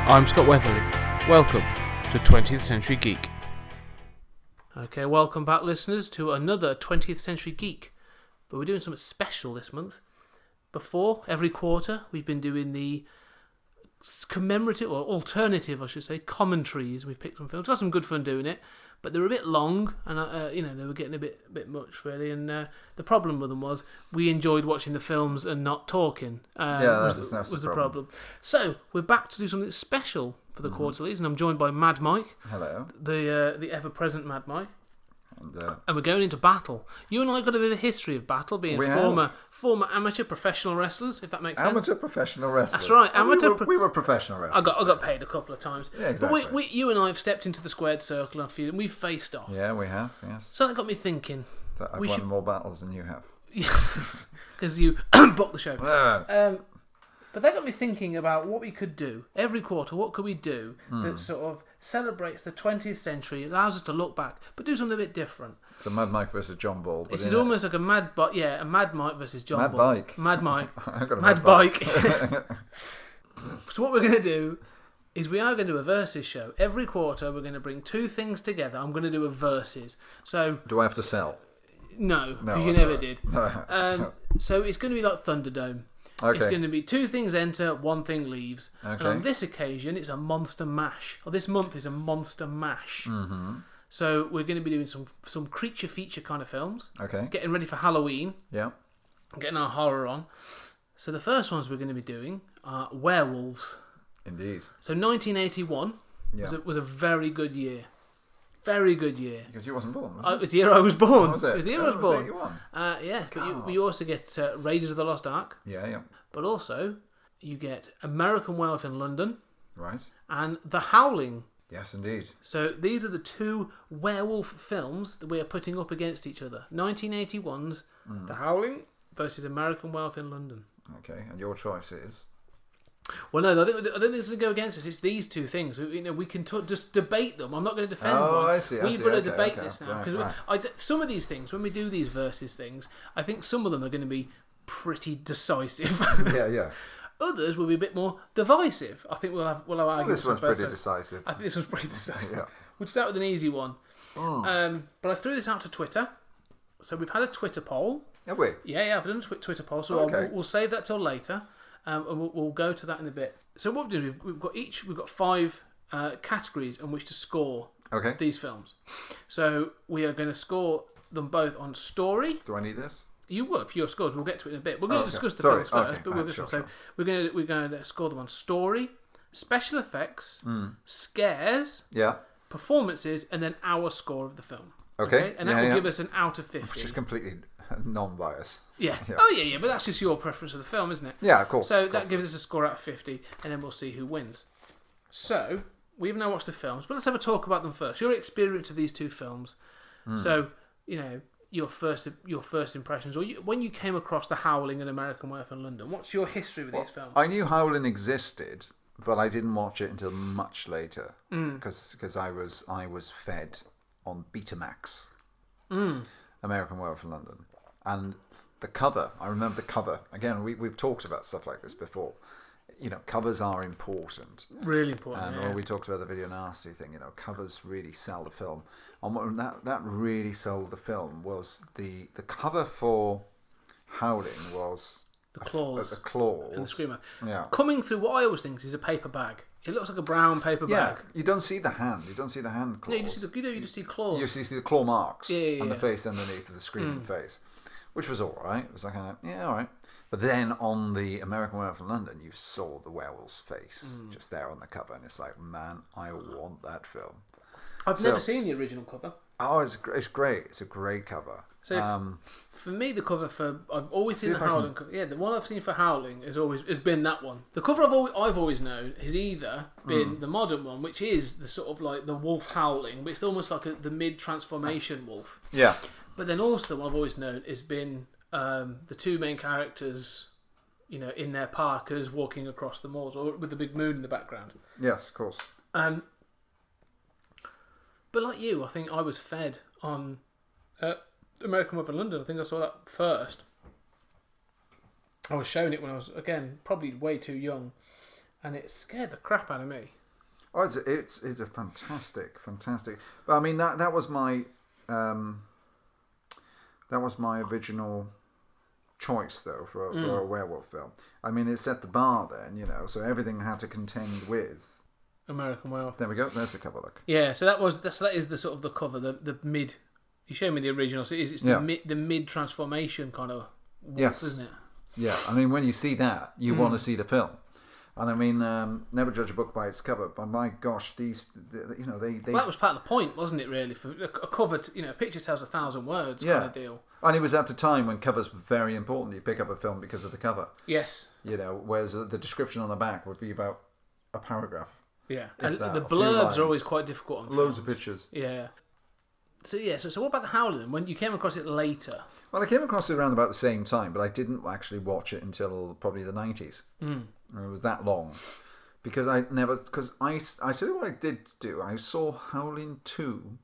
I'm Scott Weatherly. Welcome to 20th Century Geek. Okay, welcome back, listeners, to another 20th Century Geek. But we're doing something special this month. Before, every quarter, we've been doing the commemorative, or alternative, I should say, commentaries. We've picked some films. Got some good fun doing it, but they were a bit long, and they were getting a bit much, really. And the problem with them was we enjoyed watching the films and not talking. That's the problem. So we're back to do something special for the quarterlies, and I'm joined by Mad Mike. Hello. The ever-present Mad Mike. And we're going into battle. You and I got a bit of history of battle, being former amateur professional wrestlers, if that makes sense. Amateur professional wrestlers. That's right. We were professional wrestlers. I got paid a couple of times. Yeah, exactly. But you and I have stepped into the squared circle and we've faced off. Yeah, we have, yes. So that got me thinking. That I've won more battles than you have. Because you booked the show. But that got me thinking about what we could do. Every quarter, what could we do that sort of celebrates the 20th century, allows us to look back, but do something a bit different. It's a Mad Mike versus John Ball. This is almost like a Mad Mike versus John Ball. Bike. Mad Mike. I've got a Mad Bike. So what we're going to do is we are going to do a versus show. Every quarter, we're going to bring two things together. I'm going to do a versus. So do I have to sell? No, because you never did. No. So it's going to be like Thunderdome. Okay. It's going to be two things enter, one thing leaves. Okay. And on this occasion, it's a monster mash. Or this month is a monster mash. Mm-hmm. So we're going to be doing some creature feature kind of films. Okay. Getting ready for Halloween. Yeah. Getting our horror on. So the first ones we're going to be doing are werewolves. Indeed. So 1981 was a very good year. Very good year. Because you wasn't born, was it? It was the year I was born. Oh, was it? It was the year I was born. 81. Yeah, but you also get Raiders of the Lost Ark. Yeah. But also, you get American Werewolf in London. Right. And The Howling. Yes, indeed. So these are the two werewolf films that we are putting up against each other. 1981's The Howling versus American Werewolf in London. Okay, and your choice is? Well, no, I don't think it's going to go against us. It's these two things. We can just debate them. I'm not going to defend one. I see. We've got to debate this now. Right, because some of these things, when we do these versus things, I think some of them are going to be pretty decisive. Yeah. Others will be a bit more divisive. I think we'll have arguments. This one's pretty decisive. I think this one's pretty decisive. Yeah. We'll start with an easy one. But I threw this out to Twitter. So we've had a Twitter poll. Have we? Yeah, I've done a Twitter poll. So we'll save that till later. And we'll go to that in a bit. So what we've done, we've got 5 categories on which to score these films. So we are going to score them both on story. Do I need this? You will for your scores. We'll get to it in a bit. We're going to discuss the films first, but sure. We're going to score them on story, special effects, scares, performances, and then our score of the film. Okay. And that will give us an out of 50. Which is completely non-biased. Yeah. Oh, yeah. But that's just your preference of the film, isn't it? Yeah, of course. So that gives us a score out of 50, and then we'll see who wins. So, we've now watched the films, but let's have a talk about them first. Your experience of these two films. So, your first impressions, or when you came across The Howling and American Werewolf in London. What's your history with these films? I knew Howling existed, but I didn't watch it until much later, because I was fed on Betamax. American Werewolf in London. And the cover, I remember the cover. Again, we've talked about stuff like this before. Covers are important. Really important. And we talked about the video nasty thing. Covers really sell the film. And that really sold the film was the cover for Howling was the claws. The claws. And the screamer. Yeah. Coming through what I always think is a paper bag. It looks like a brown paper bag. You don't see the hand. You don't see the hand claws. No, you just see claws. You see the claw marks and the face underneath of the screaming face, which was all right. It was like, all right. But then on the American Werewolf in London, you saw the werewolf's face just there on the cover, and it's like, man, I want that film. I've never seen the original cover. Oh, it's great. It's a great cover. So for me, the cover I've always seen the Howling cover. Yeah, the one I've seen for Howling has been that one. The cover I've always known has either been the modern one, which is the sort of like the wolf howling, but it's almost like the mid-transformation wolf. Yeah. But then also the one I've always known has been the two main characters, in their parkas walking across the moors, or with the big moon in the background. Yes, of course. But like you, I think I was fed on American Werewolf in London. I think I saw that first. I was shown it when I was, again, probably way too young. and it scared the crap out of me. Oh, it's a fantastic. But I mean that was my original choice though for a werewolf film. I mean, it set the bar then, so everything had to contend with American Werewolf. There we go. There's a cover look. Yeah, so that is the sort of the cover, the mid. You showed me the original, so it's the mid transformation kind of wolf, isn't it? Yeah, I mean, when you see that, you want to see the film. And I mean, never judge a book by its cover. But my gosh, they Well, that was part of the point, wasn't it? Really, for a cover, a picture tells 1,000 words, kind of deal. And it was at the time when covers were very important. You pick up a film because of the cover. Yes. Whereas the description on the back would be about a paragraph. Yeah, and the blurbs are always quite difficult on loads films. Of pictures. Yeah. So what about the Howling then? When you came across it later? Well, I came across it around about the same time, but I didn't actually watch it until probably the 90s. And it was that long. Because I tell you what I did do. I saw Howling 2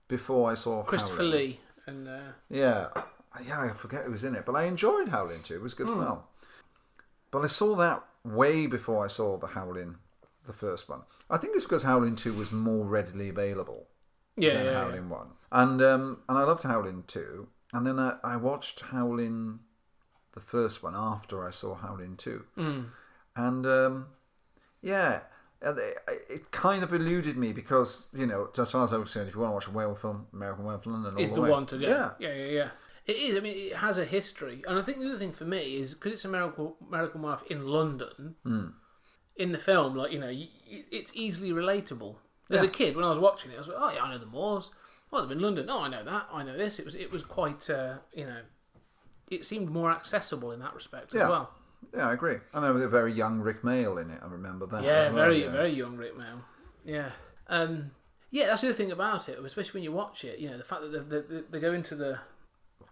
before I saw Christopher Howling. Lee. And Yeah, I forget who was in it. But I enjoyed Howling 2. It was a good film. But I saw that way before I saw the Howling, the first one. I think it's because Howling 2 was more readily available than Howling 1. And I loved Howling 2. And then I watched Howling, the first one, after I saw Howling 2. And it kind of eluded me because, as far as I was concerned, if you want to watch a werewolf film, American Werewolf in London, is the one to go. Yeah. It is. I mean, it has a history. And I think the other thing for me is, because it's American Werewolf in London, in the film, it's easily relatable. As a kid, when I was watching it, I was like, oh yeah, I know the Moors. Oh, they're in London. Oh, I know that. I know this. It was quite, it seemed more accessible in that respect as well. Yeah, I agree. And there was a very young Rick Mayall in it. I remember that. Yeah, as well, very young Rick Mayall. Yeah. That's the other thing about it, especially when you watch it. The fact that they go into the.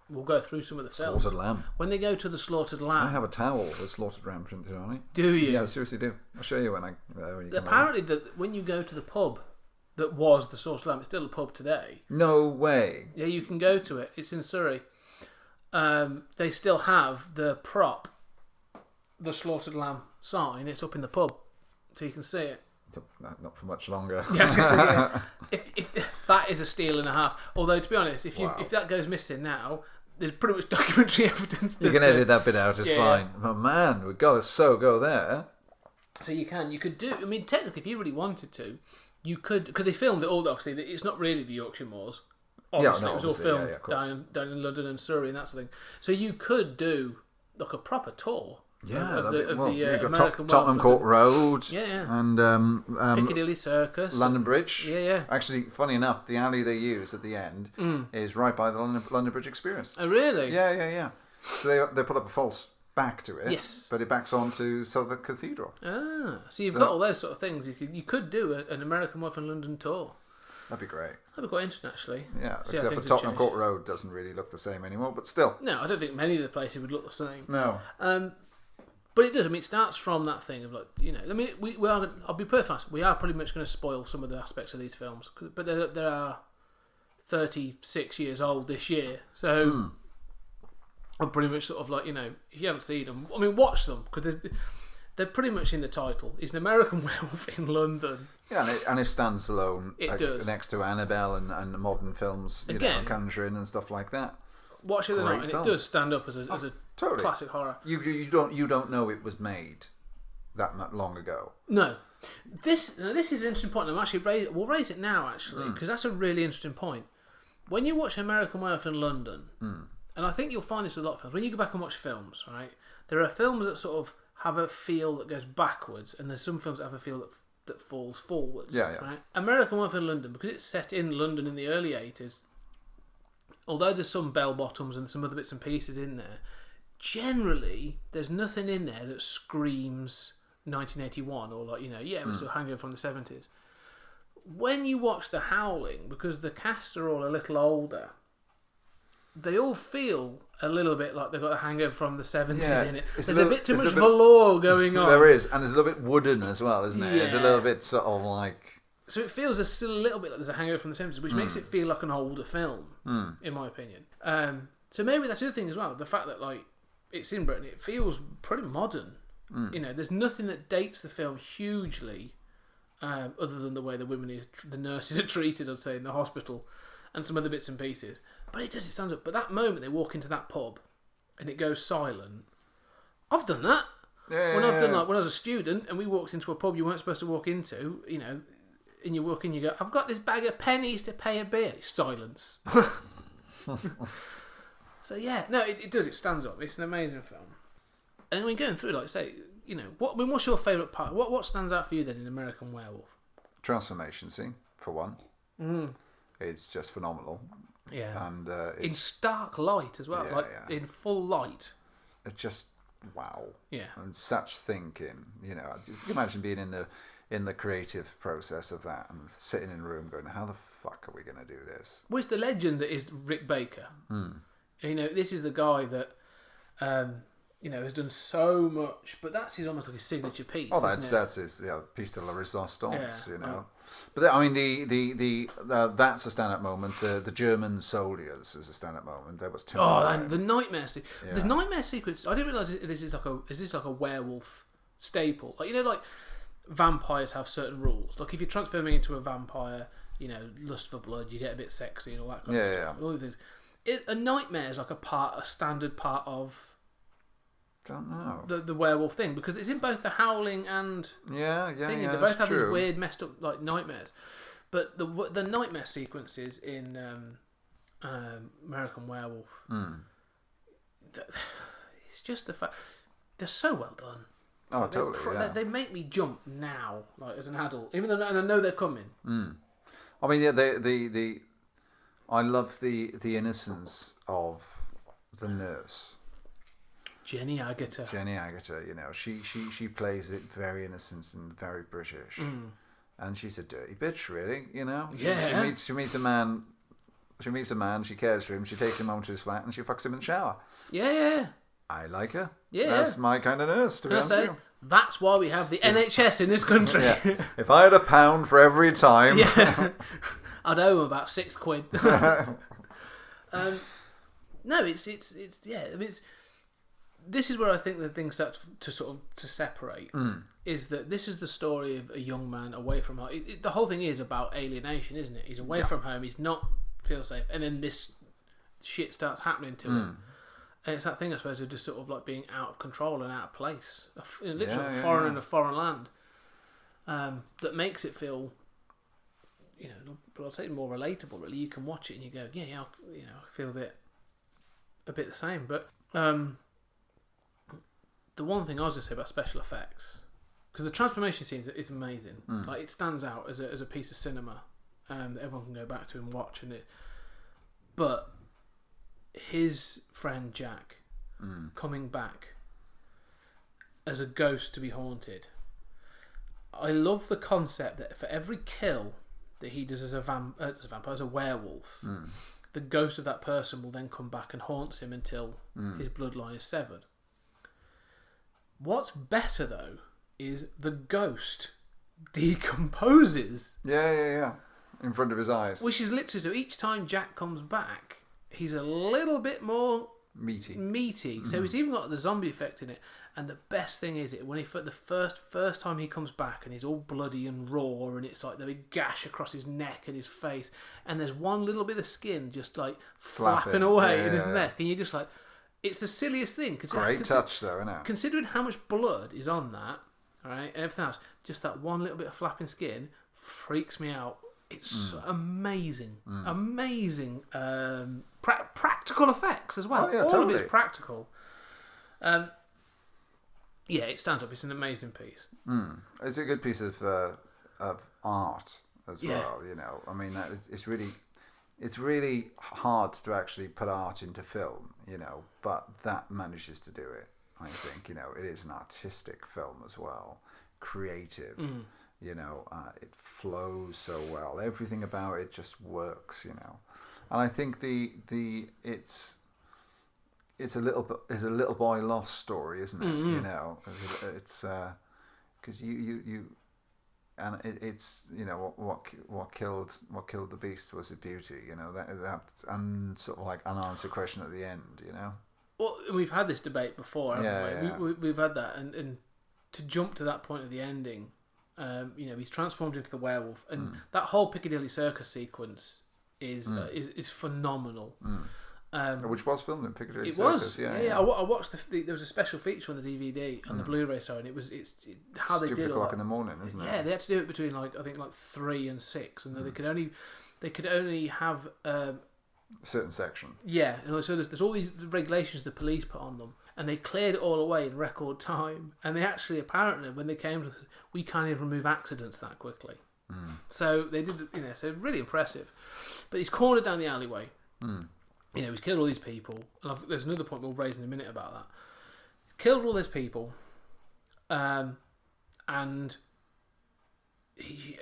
We'll go through some of the films. Slaughtered lamb. When they go to the slaughtered lamb, I have a towel with slaughtered lamb printed on it. Do you? Yeah, I seriously do. I'll show you when you come apparently, that when you go to the pub that was the slaughtered lamb, it's still a pub today. No way. Yeah, you can go to it. It's in Surrey. They still have the prop, the slaughtered lamb sign. It's up in the pub, so you can see it. Not for much longer. If that is a steal and a half. Although, to be honest, if that goes missing now, there's pretty much documentary evidence that you can edit that bit out, it's fine. Oh man, we've got to go there. So you could do, I mean, technically, if you really wanted to, you could, because they filmed it all, obviously, it's not really the Yorkshire Moors. Obviously, it was all filmed down in London and Surrey and that sort of thing. So you could do like a proper tour. Yeah, you've got Tottenham Court Road, and Piccadilly Circus, London Bridge. Yeah. Actually, funny enough, the alley they use at the end is right by the London Bridge Experience. Oh, really? Yeah. So they put up a false back to it. Yes, but it backs onto Southwark Cathedral. Ah, so you've got all those sort of things. You could do an American Werewolf in London tour. That'd be great. That'd be quite interesting, actually. Yeah, except for Tottenham Court Road doesn't really look the same anymore, but still. No, I don't think many of the places would look the same. No. But it does. I mean, it starts from that thing of I mean, we are. I'll be perfect honest. We are pretty much going to spoil some of the aspects of these films, but there are 36 years old this year, so I'm pretty much sort of if you haven't seen them, I mean, watch them because they're pretty much in the title. It's an American Werewolf in London. Yeah, and it stands alone. It does. Next to Annabelle and modern films, Conjuring and stuff like that. Watch it or not, and it does stand up as a totally classic horror. You don't know it was made that long ago. No, this is an interesting point. We'll raise it now actually because that's a really interesting point. When you watch American Werewolf in London, and I think you'll find this with a lot of films. When you go back and watch films, right, there are films that sort of have a feel that goes backwards, and there's some films that have a feel that falls forwards. Yeah. Right? American Werewolf in London, because it's set in London in the early 80s. Although there's some bell bottoms and some other bits and pieces in there, generally there's nothing in there that screams 1981 or it was a hangover from the 70s. When you watch The Howling, because the cast are all a little older, they all feel a little bit like they've got a hangover from the 70s in it. There's a bit too much velour going on. There is, and there's a little bit wooden as well, isn't it? Yeah. It's a little bit sort of like... So it feels still a little bit like there's a hangover from the 70s, which makes it feel like an older film, in my opinion. So maybe that's the other thing as well. The fact that it's in Britain, it feels pretty modern. You know, there's nothing that dates the film hugely, other than the way the nurses are treated, I'd say, in the hospital, and some other bits and pieces. But it stands up. But that moment they walk into that pub, and it goes silent. I've done that. When I was a student and we walked into a pub you weren't supposed to walk into, you know, and you walk in, you go, I've got this bag of pennies to pay a beer. Silence. So yeah, no, it does. It stands up. It's an amazing film. And when going through, like I say, you know, what's your favourite part? What stands out for you then in American Werewolf? Transformation scene, for one. It's just phenomenal. Yeah. And in stark light as well, in full light. It's just wow. Yeah. And such thinking, you know. You can imagine being in the creative process of that and sitting in a room going, how the fuck are we going to do this? Well, it's the legend that is Rick Baker. You know, this is the guy that, you know, has done so much, but that's almost like his signature piece. Oh, that's his piece de la resistance, Yeah. you know. But I mean, the that's a stand-up moment. The German soldiers is a stand-up moment. That was and the nightmare sequence. Yeah. There's nightmare sequence. I didn't realise this is like a werewolf staple. Like, you know, like vampires have certain rules. Like if you're transforming into a vampire, you know, lust for blood, you get a bit sexy and all that kind of stuff. And all the things. A nightmare is like a standard part of. Don't know the werewolf thing, because it's in both the Howling and they both have these weird messed up like nightmares, but the nightmare sequences in American Werewolf, it's just the fact they're so well done. Oh, totally. They make me jump now, like as an adult, even though and I know they're coming. I mean, I love the innocence of the nurse. Jenny Agutter, you know, she plays it very innocent and very British, and she's a dirty bitch, really. You know, she meets a man, she cares for him, she takes him home to his flat, and she fucks him in the shower. Yeah. I like her. Yeah, that's my kind of nurse. To be honest with you, that's why we have the NHS in this country. If I had £1 for every time, I'd owe him about £6. No, it's I mean, this is where I think the thing starts to separate. Is that this is the story of a young man away from home. The whole thing is about alienation, isn't it? He's away from home. He's not feel safe, and then this shit starts happening to him. And it's that thing, I suppose, of just sort of like being out of control and out of place, literally foreign in a foreign land, that makes it feel, you know, but I'd say more relatable. Really, you can watch it and you go, I feel a bit the same. But the one thing I was going to say about special effects, because the transformation scene is amazing. Like, it stands out as a piece of cinema that everyone can go back to and watch. But his friend Jack coming back as a ghost to be haunted. I love the concept that for every kill that he does as a werewolf, the ghost of that person will then come back and haunts him until his bloodline is severed. What's better though is the ghost decomposes. Yeah. In front of his eyes. Which is literally, so each time Jack comes back, he's a little bit more meaty. So he's even got the zombie effect in it. And the best thing is when the first time he comes back and he's all bloody and raw, and it's like the big gash across his neck and his face, and there's one little bit of skin just like flapping away in his neck, and you're just like, it's the silliest thing. Great touch though, isn't it? Considering how much blood is on that, all right, and everything else, just that one little bit of flapping skin freaks me out. It's amazing. Practical effects as well. All totally. of it's practical. It stands up. It's an amazing piece. It's a good piece of art as well. You know, I mean, it's really hard to actually put art into film. You know, but that manages to do it. I think, you know, it is an artistic film as well, creative. You know, it flows so well. Everything about it just works. You know, and I think it's a little boy lost story, isn't it? You know, it's because you and it's, you know, what killed the beast was the beauty. You know, that and sort of like unanswered question at the end. You know. Well, we've had this debate before, haven't we? We've had that, and to jump to that point of the ending, he's transformed into the werewolf, and that whole Piccadilly Circus sequence is phenomenal. Which was filmed in Piccadilly it Circus. Was. Yeah. I watched there was a special feature on the DVD and the Blu-ray, and it's how they did Stupid all o'clock that. in the morning, isn't it? Yeah, they had to do it between I think 3 and 6, and they could only have a certain section. Yeah, and so there's all these regulations the police put on them, and they cleared it all away in record time. And they actually, apparently, when they came to us, we can't even remove accidents that quickly. So they did, so really impressive. But he's cornered down the alleyway. He's killed all these people. And there's another point we'll raise in a minute about that. He's killed all those people, and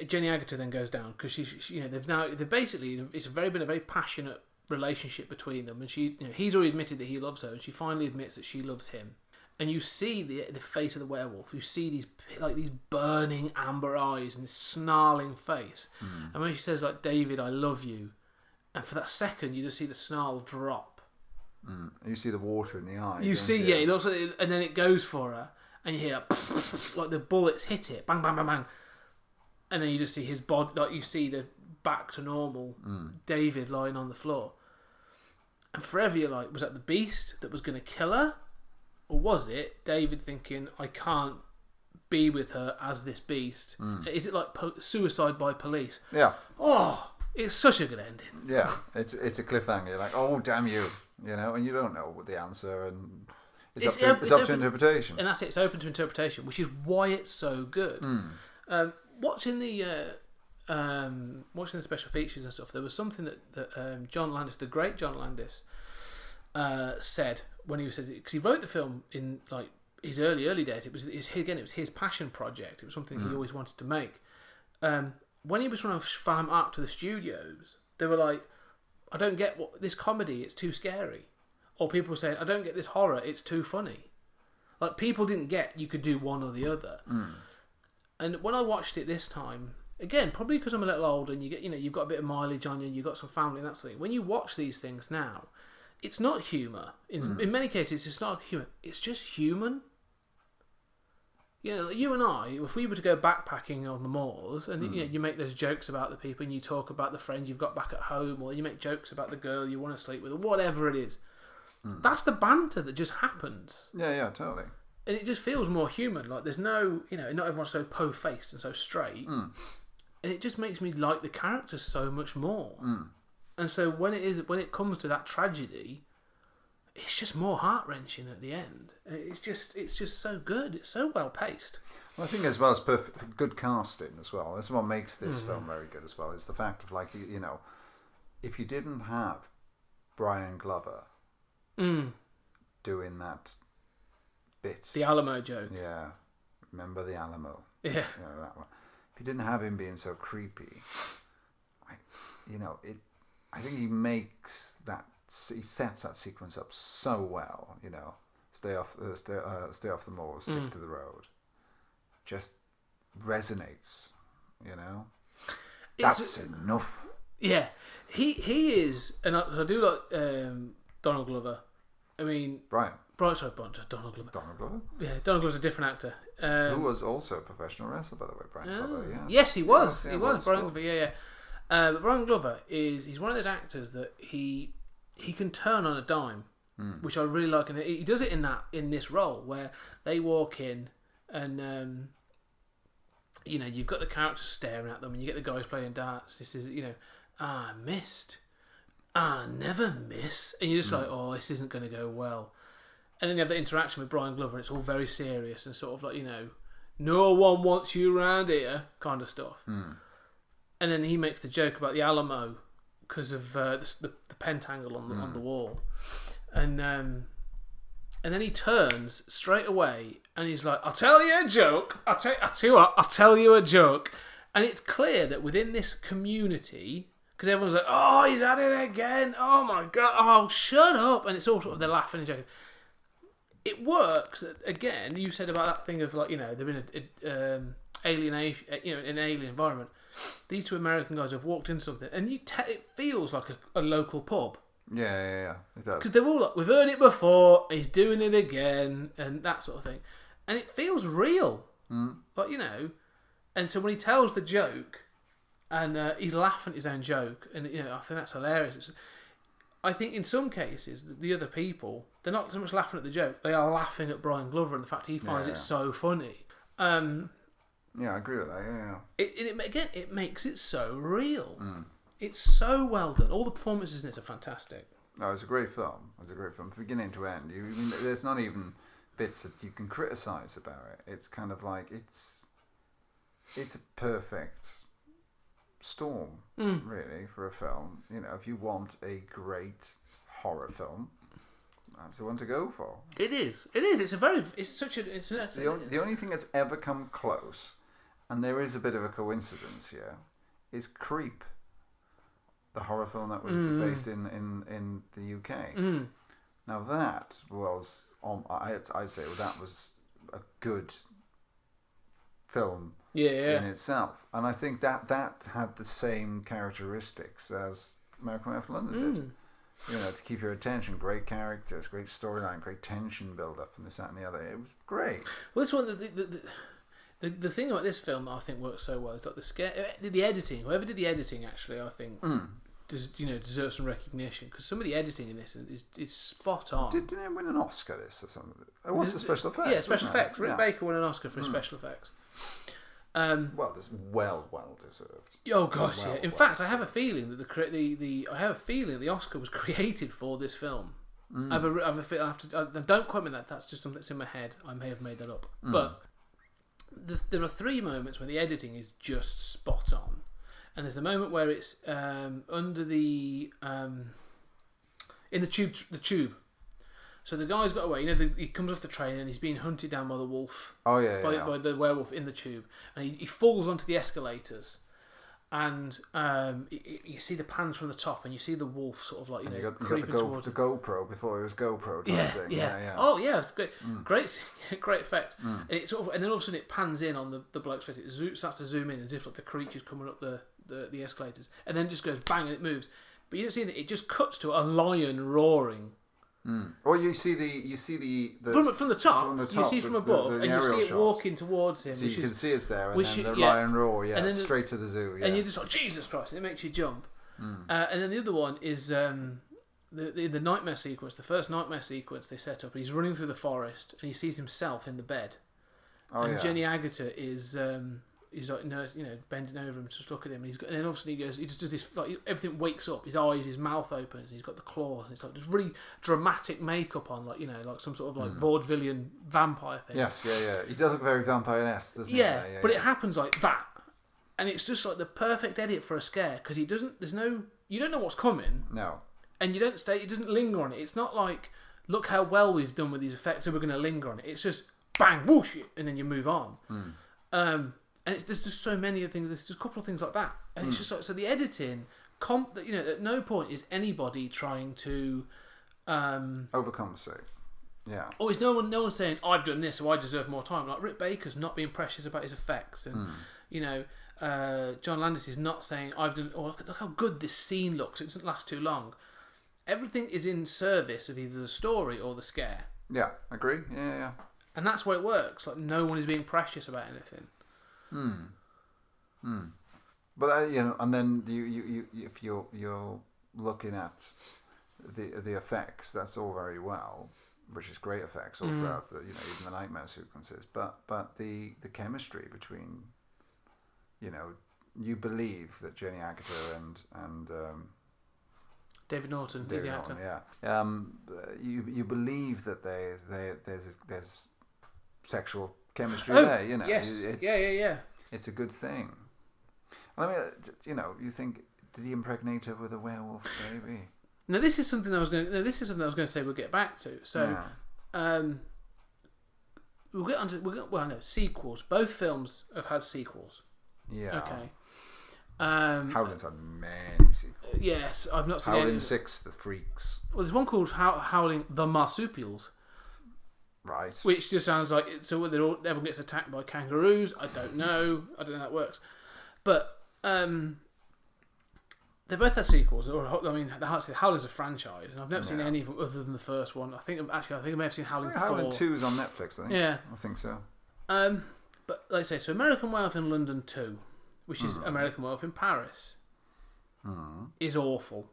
Jenny Agutter then goes down because they've basically it's been a very passionate relationship between them, and he's already admitted that he loves her, and she finally admits that she loves him. And you see the face of the werewolf. You see these burning amber eyes and this snarling face. And when she says David, I love you, and for that second you just see the snarl drop. You see the water in the eye. You see, it looks like, and then it goes for her, and you hear like the bullets hit it, bang, bang, bang, bang, and then you just see his body, you see the back to normal David lying on the floor. And forever you're like, was that the beast that was going to kill her? Or was it David thinking, I can't be with her as this beast? Is it like suicide by police? Yeah. Oh, it's such a good ending. Yeah, it's a cliffhanger. You're like, oh, damn you. And you don't know what the answer, and it's up to interpretation. And that's it, it's open to interpretation, which is why it's so good. Watching the special features and stuff, there was something that John Landis, the great John Landis, said when he said, because he wrote the film in his early days. It was his passion project. It was something he always wanted to make. When he was trying to farm out to the studios, they were like, I don't get this comedy, it's too scary. Or people were saying, I don't get this horror, it's too funny. Like, people didn't get you could do one or the other. And when I watched it this time, again, probably because I'm a little older and you get, you've got a bit of mileage on you, you've got some family and that sort of thing. When you watch these things now, it's not humour. In many cases, it's not humour. It's just human. You and I, if we were to go backpacking on the moors, and you make those jokes about the people, and you talk about the friends you've got back at home, or you make jokks about the girl you want to sleep with, or whatever it is, that's the banter that just happens. Yeah, totally. And it just feels more human. Like, there's no, not everyone's so po-faced and so straight. And it just makes me like the characters so much more. And so when it comes to that tragedy, it's just more heart-wrenching at the end. It's just so good. It's so well paced. Well, I think as well as good casting as well. That's what makes this film very good as well. Is the fact of if you didn't have Brian Glover doing that bit, the Alamo joke. Yeah, remember the Alamo? Yeah, that one. If you didn't have him being so creepy, I think he makes that. He sets that sequence up so well. Stay off the moor, stick to the road. Just resonates. That's enough. Yeah, he is, and I do like Donald Glover. I mean, Donald Glover. Donald Glover. Yeah, Donald Glover's a different actor. Who was also a professional wrestler, by the way, Brian Glover. Yeah. Yes, he was. Yeah, he was. Brian Glover. Yeah. But Brian Glover he's one of those actors that he can turn on a dime, which I really like, and he does it in this role where they walk in and you've got the characters staring at them, and you get the guys playing darts. This is I missed, never miss, and you're just like, oh, this isn't going to go well. And then you have that interaction with Brian Glover, and it's all very serious and sort of no one wants you around here kind of stuff. And then he makes the joke about the Alamo because of the pentangle on the wall, and then he turns straight away and he's like, "I'll tell you a joke. I'll tell you a joke." And it's clear that within this community, because everyone's like, "Oh, he's at it again! Oh my god! Oh, shut up!" And it's all sort of they're laughing and joking. It works. Again, you said about that thing of they're in an alienation, an alien environment. These two American guys have walked into something, and it feels like a local pub. Yeah, it does. Because they're all like, we've heard it before, he's doing it again, and that sort of thing. and it feels real. Like, and so when he tells the joke, and he's laughing at his own joke, and I think that's hilarious. I think in some cases the other people, they're not so much laughing at the joke, they are laughing at Brian Glover and the fact he finds it so funny. Yeah, I agree with that. Yeah. It makes it so real. It's so well done. All the performances in it are fantastic. No, it's a great film. From beginning to end. There's not even bits that you can criticise about it. It's kind of like it's a perfect storm, really, for a film. If you want a great horror film, that's the one to go for. It is. The only thing that's ever come close, and there is a bit of a coincidence here, is Creep, the horror film that was based in the UK. Now that was, I'd say that was a good film in itself, and I think that had the same characteristics as American Werewolf in London did. To keep your attention, great characters, great storyline, great tension build up, and this, that, and the other. It was great. Well, this one, the thing about this film that I think works so well is like the editing. Whoever did the editing, actually, I think deserves some recognition, because some of the editing in this is spot on. Didn't it win an Oscar this or something? It was the special effects. Yeah, special effects. Rick Baker won an Oscar for his special effects. Well, this well deserved. Oh gosh, yeah. In fact, I have a feeling that the Oscar was created for this film. I have a feeling. Don't quote me on that. That's just something that's in my head. I may have made that up. But there are 3 moments where the editing is just spot on, and there's the moment where it's under the in the tube. So the guy's got away. He comes off the train and he's being hunted down by the wolf. Oh yeah, by the werewolf in the tube, and he falls onto the escalators, and you see the pans from the top, and you see the wolf sort of like creeping towards the GoPro before it was GoPro type thing. Yeah. Oh yeah, it's great, great effect. And it and then all of a sudden it pans in on the bloke's face. It starts to zoom in as if like the creature's coming up the escalators, and then just goes bang and it moves. But you don't see that it just cuts to a lion roaring. Or you see the from the top, you see from above, and you see it walking towards him. So you can see it's there, and then the lion roar, and then straight to the zoo. Yeah. And you're just like, Jesus Christ, it makes you jump. And then the other one is the nightmare sequence, the first nightmare sequence they set up. He's running through the forest, and he sees himself in the bed. Jenny Agutter is he's like bending over him to just look at him, and then obviously he just does this, like everything wakes up, his eyes, his mouth opens, and he's got the claws, and it's like this really dramatic makeup on, like like some sort of like vaudevillian vampire thing. Yes, yeah. He does look very vampire-esque, doesn't he? Yeah, but it happens like that, and it's just like the perfect edit for a scare, because you don't know what's coming. No. And it doesn't linger on it. It's not like, look how well we've done with these effects, so we're going to linger on it. It's just bang, whoosh, and then you move on. And there's just so many things. There's just a couple of things like that, and it's just like, so the editing. At no point is anybody trying to overcompensate. Yeah. Or is no one saying, I've done this, so I deserve more time. Like Rick Baker's not being precious about his effects, and John Landis is not saying, I've done. Or look how good this scene looks. It doesn't last too long. Everything is in service of either the story or the scare. Yeah, agree. Yeah. And that's why it works. Like no one is being precious about anything. But and then you if you're looking at the effects, that's all very well, which is great effects all throughout the even the nightmare sequences. But the chemistry between you believe that Jenny Agutter and David Norton, David the Norton, actor. Yeah. You believe that there's sexual chemistry there. Yes. It's a good thing. I mean, you think, did he impregnate her with a werewolf baby? Now this is something I was going to say. We'll get back to. So, we'll get onto sequels. Both films have had sequels. Yeah. Okay. Howling's had many sequels. Yes, I've not seen Howling 6, The Freaks. Well, there's one called Howling the Marsupials. Right. Which just sounds like everyone gets attacked by kangaroos. I don't know how that works. But They both had sequels. I mean, Howling's a franchise, and I've never seen any of them other than the first one. I think I may have seen Howling 4. Howling 2 is on Netflix, I think. Yeah. I think so. But like I say, so American Werewolf in London 2, which is American Werewolf in Paris, is awful.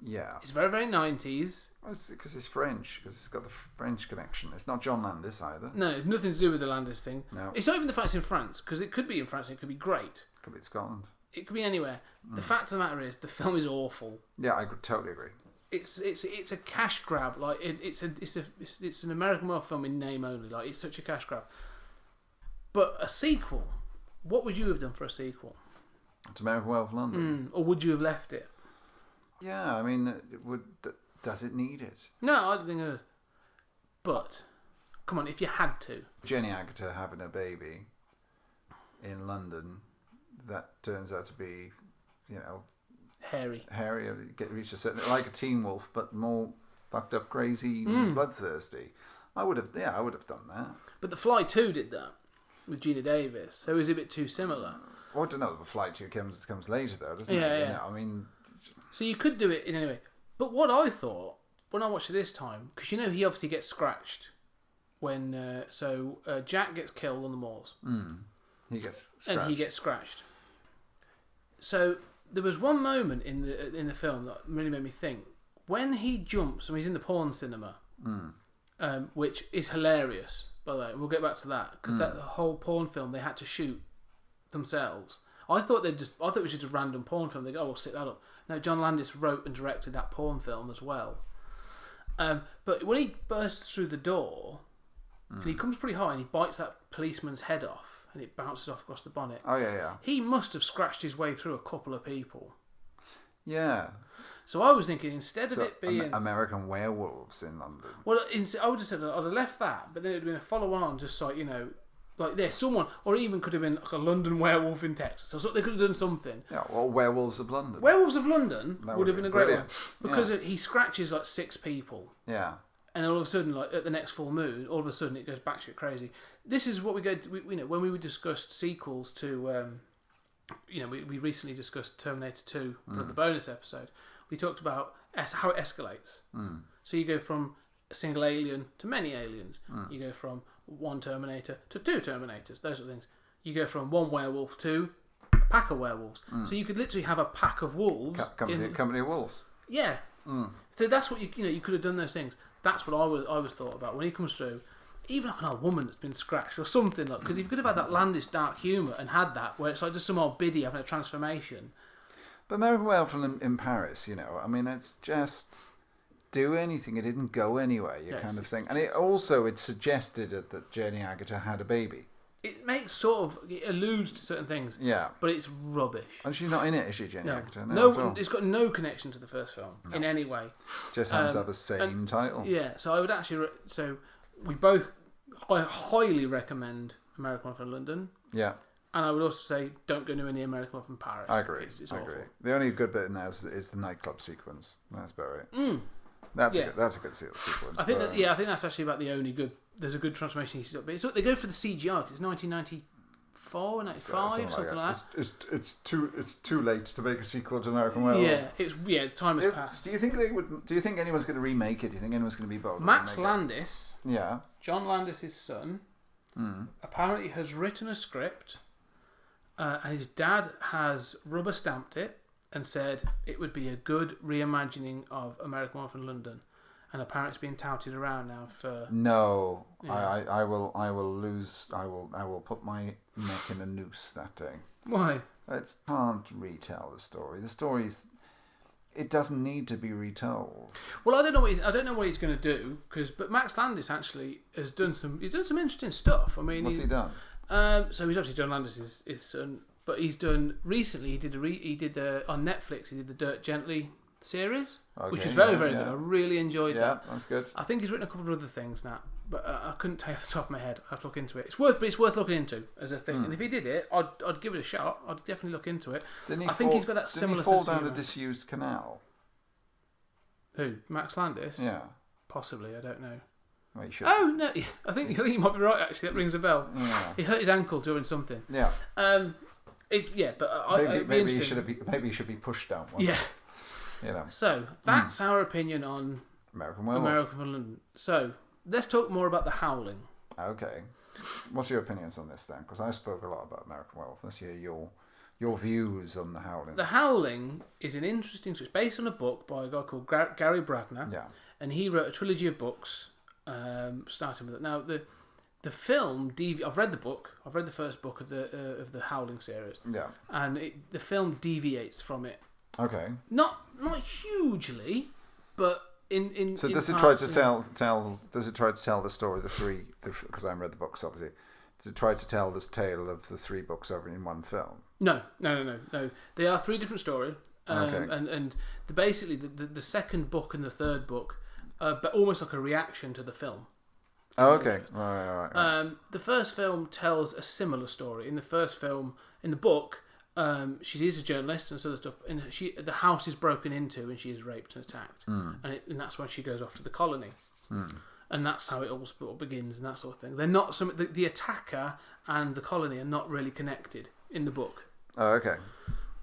Yeah. It's very, very 90s. Because it's French, because it's got the French connection. It's not John Landis either. No, it's nothing to do with the Landis thing. No. It's not even the fact it's in France, because it could be in France and it could be great. Could be Scotland. It could be anywhere. The fact of the matter is, the film is awful. Yeah, I totally agree. It's a cash grab. Like it's an American Werewolf film in name only. Like it's such a cash grab. But a sequel, what would you have done for a sequel? It's American Werewolf London. Or would you have left it? Yeah, I mean, does it need it? No, I don't think it would. But, come on, if you had to. Jenny Agutter having a baby in London, that turns out to be, Hairy, reach a certain, like a Teen Wolf, but more fucked up, crazy, bloodthirsty. I would have done that. But The Fly 2 did that with Gina Davis, so it was a bit too similar. Well, I don't know. The Fly 2 comes later, though, doesn't it? Yeah. I mean, so you could do it in any way. But what I thought when I watched it this time, because he obviously gets scratched when Jack gets killed on the moors. He gets scratched. And he gets scratched. So there was one moment in the film that really made me think. When he jumps, he's in the porn cinema, which is hilarious, by the way. We'll get back to that, because that whole porn film they had to shoot themselves. I thought it was just a random porn film. They go, we'll stick that up. No, John Landis wrote and directed that porn film as well. But when he bursts through the door, and he comes pretty high, and he bites that policeman's head off, and it bounces off across the bonnet. Oh, yeah. He must have scratched his way through a couple of people. Yeah. So I was thinking, instead of it being... American Werewolves in London. Well, I would have said, I'd have left that, but then it would have been a follow-on, just like, like there's someone, or even could have been like a London Werewolf in Texas. So they could have done something. Yeah, or Werewolves of London. Werewolves of London would have been a great one. Because he scratches like 6 people. Yeah. And then all of a sudden, like at the next full moon, all of a sudden it goes batshit crazy. This is what we go to, when we discussed sequels to, we recently discussed Terminator 2 for the bonus episode. We talked about how it escalates. So you go from a single alien to many aliens. You go from one Terminator to 2 Terminators, those sort of things. You go from one werewolf to a pack of werewolves. So you could literally have a pack of wolves. Company of wolves. Yeah. So that's what you could have done those things. That's what I was thought about when he comes through. Even like an old woman that's been scratched or something, like, because you could have had that Landis dark humour and had that, where it's like just some old biddy having a transformation. But American Werewolf in Paris, it's just do anything. It didn't go anywhere, kind of thing. And it suggested that Jenny Agutter had a baby. It alludes to certain things. Yeah. But it's rubbish. And she's not in it, is she, Jenny Agutter? No, it's got no connection to the first film in any way. Just happens to have the same title. Yeah, so I would actually... we both highly recommend American Werewolf in London. Yeah. And I would also say, don't go near any American Werewolf in Paris. I agree. It's I awful. agree. The only good bit in there is the nightclub sequence. That's about it. That's a good sequence. I think I think that's actually about the only good. There's a good transformation. But they go for the CGI because it's 1994, 95, something like that. It's too late to make a sequel to American Werewolf. The time has passed. Do you think Do you think anyone's going to remake it? Do you think anyone's going to be bold? Max Landis, yeah, John Landis' son, apparently has written a script, and his dad has rubber stamped it and said it would be a good reimagining of American Werewolf in London. And apparently it's being touted around now for... No, yeah. I will put my neck in a noose that day. Why? It can't retell the story. The story's... It doesn't need to be retold. Well, I don't know what he's going to do, but Max Landis actually has done some interesting stuff. I mean, what's he done? So he's obviously John Landis' his son, but he's done recently. He did on Netflix. He did the Dirt Gently series, which was very good. I really enjoyed that. Yeah, that's good. I think he's written a couple of other things now, but I couldn't tell you off the top of my head. I have to look into it. It's worth looking into as a thing. And if he did it, I'd give it a shot. I'd definitely look into it. I think he's got that similar. Didn't he fall down a disused canal? Who? Max Landis? Yeah. Possibly. I don't know. Well, he should. Oh no! I think you might be right. Actually, that rings a bell. Yeah. He hurt his ankle doing something. Yeah. It's but maybe he should be pushed down one. Yeah. You know. So that's our opinion on American Werewolf. American London. So let's talk more about the Howling. Okay. What's your opinions on this then? Because I spoke a lot about American Werewolf. Let's hear your views on the Howling. The Howling is an interesting. It's based on a book by a guy called Gary Bradner. Yeah. And he wrote a trilogy of books, starting with it. Now the film. I've read the book. I've read the first book of the Howling series. Yeah. And the film deviates from it. Okay. Not hugely, but in. So does it parts, try to tell? Does it try to tell the story of the three? Because I haven't read the books, obviously. Does it try to tell this tale of the three books over in one film? No. They are three different stories. Okay. And basically the second book and the third book, but almost like a reaction to the film. Oh, okay. Right. The first film tells a similar story. In the book, she is a journalist and sort of stuff, and the house is broken into and she is raped and attacked, and that's when she goes off to the colony, and that's how it all sort of begins and that sort of thing. They're not the attacker and the colony are not really connected in the book. Oh, okay.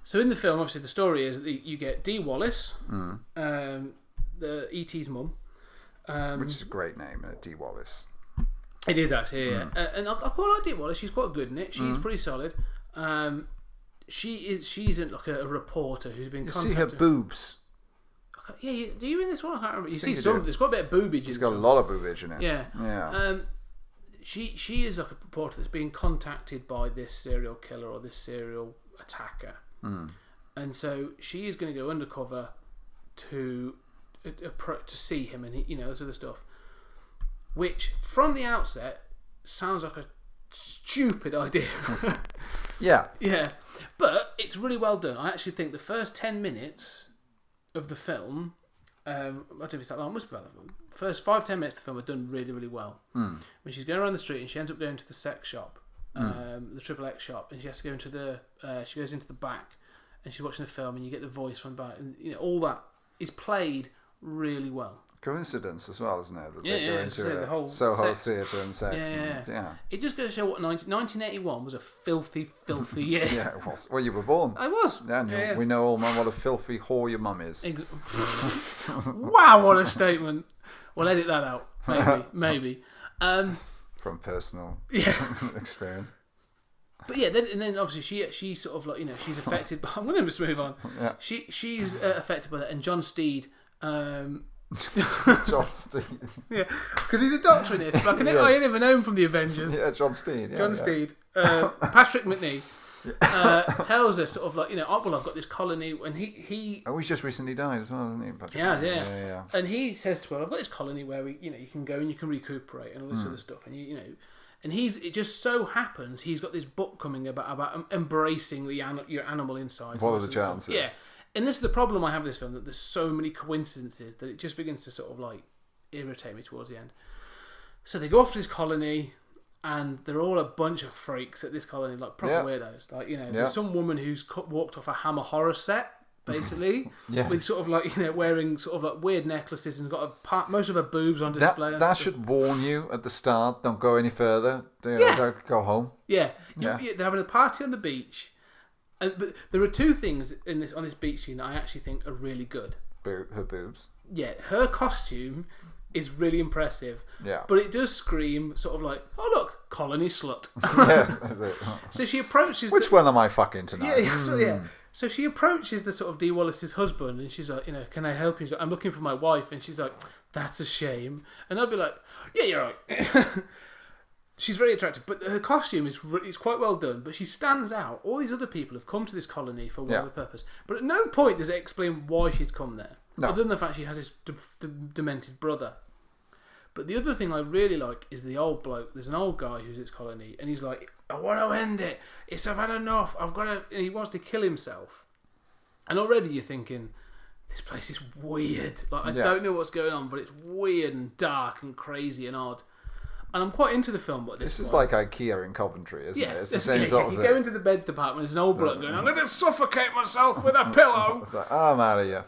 So in the film, obviously, the story is that you get Dee Wallace, the E.T.'s mum. Which is a great name, Dee Wallace. It is actually, yeah. And I quite like Dee Wallace. She's quite good in it. She's pretty solid. She's like a reporter who's been contacted. You see her boobs. Yeah, do you in this one? I can't remember. You see you some. do. There's quite a bit of boobage. She's got a lot of boobage in it. Yeah. Yeah. She is like a reporter that's being contacted by this serial killer or this serial attacker, and so she is going to go undercover to see him and this other stuff, which from the outset sounds like a stupid idea. Yeah. Yeah, but it's really well done. I actually think the first 10 minutes of the film, I don't know if it's that long, it must be about the first 5-10 minutes of the film are done really, really well. When she's going around the street and she ends up going to the sex shop, the XXX shop, and she has to go into she goes into the back and she's watching the film and you get the voice from the back, and all that is played really well. Coincidence as well, isn't it? That they go into the whole Soho sex. theatre and sex. Yeah. It just goes to show what 1981 was a filthy, filthy year. Yeah, it was. Well, you were born. I was. Yeah, we know all, man, what a filthy whore your mum is. Wow, what a statement. We'll edit that out. Maybe. From personal experience. But yeah, then obviously she sort of like she's affected by. I'm going to just move on. Yeah. She's affected by that, and John Steed. John Steed. Yeah, because he's a doctor in this. Like, I ain't even known from the Avengers. Yeah, John Steed. Yeah, John Steed. Patrick McNee tells us sort of like I've got this colony, and he. Oh, he's just recently died as well, hasn't he? Patrick? Yeah. And he says to her, "I've got this colony where you can go and you can recuperate and all this other stuff, and And it just so happens he's got this book coming about embracing your animal inside. What are the chances? Yeah. And this is the problem I have with this film, that there's so many coincidences that it just begins to sort of like irritate me towards the end. So they go off to this colony, and they're all a bunch of freaks at this colony, like proper weirdos. Like, there's some woman who's walked off a Hammer horror set, basically, with sort of like, wearing sort of like weird necklaces and got most of her boobs on display. That should warn you at the start. Don't go any further. Don't go home. Yeah. They're having a party on the beach. But there are two things on this beach scene that I actually think are really good. Her boobs. Yeah, her costume is really impressive. Yeah. But it does scream sort of like, oh look, colony slut. Yeah. So she approaches. Which one am I fucking tonight? Yeah. So she approaches the sort of Dee Wallace's husband, and she's like, can I help you? She's like, I'm looking for my wife, and she's like, that's a shame. And I'd be like, yeah, you're right. She's very attractive, but her costume is quite well done. But she stands out. All these other people have come to this colony for whatever purpose, but at no point does it explain why she's come there, other than the fact she has this demented brother. But the other thing I really like is the old bloke. There's an old guy who's at this colony, and he's like, I want to end it. I've had enough. I've got to. And he wants to kill himself. And already you're thinking, this place is weird. Like, I don't know what's going on, but it's weird and dark and crazy and odd. And I'm quite into the film. But this is like IKEA in Coventry, isn't it? It's the same sort of thing. You go into the beds department, there's an old bloke going, I'm going to suffocate myself with a pillow. It's like, I'm out of here.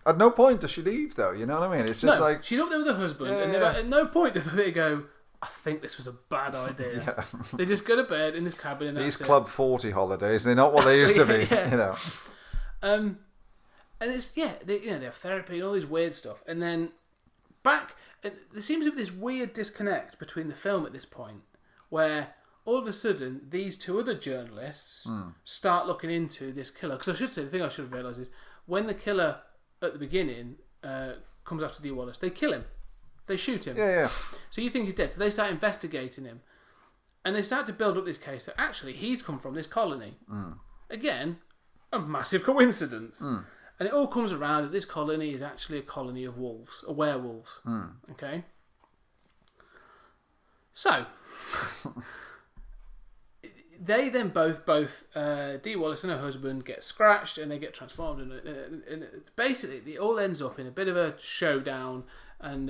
At no point does she leave, though. You know what I mean? It's just like she's up there with her husband, and at no point do they go, I think this was a bad idea. Yeah. They just go to bed in this cabin and These that's Club 40 holidays, they're not what they used to be. Yeah. You know. And it's they have therapy and all this weird stuff, and then there seems to be this weird disconnect between the film at this point, where all of a sudden these two other journalists start looking into this killer. Because I should say, the thing I should have realised is when the killer at the beginning comes after Dee Wallace, they kill him, they shoot him. Yeah. So you think he's dead. So they start investigating him, and they start to build up this case that actually he's come from this colony. Again, a massive coincidence. And it all comes around that this colony is actually a colony of wolves, or werewolves. Okay? So, they then both Dee Wallace and her husband get scratched and they get transformed. And basically, it all ends up in a bit of a showdown. And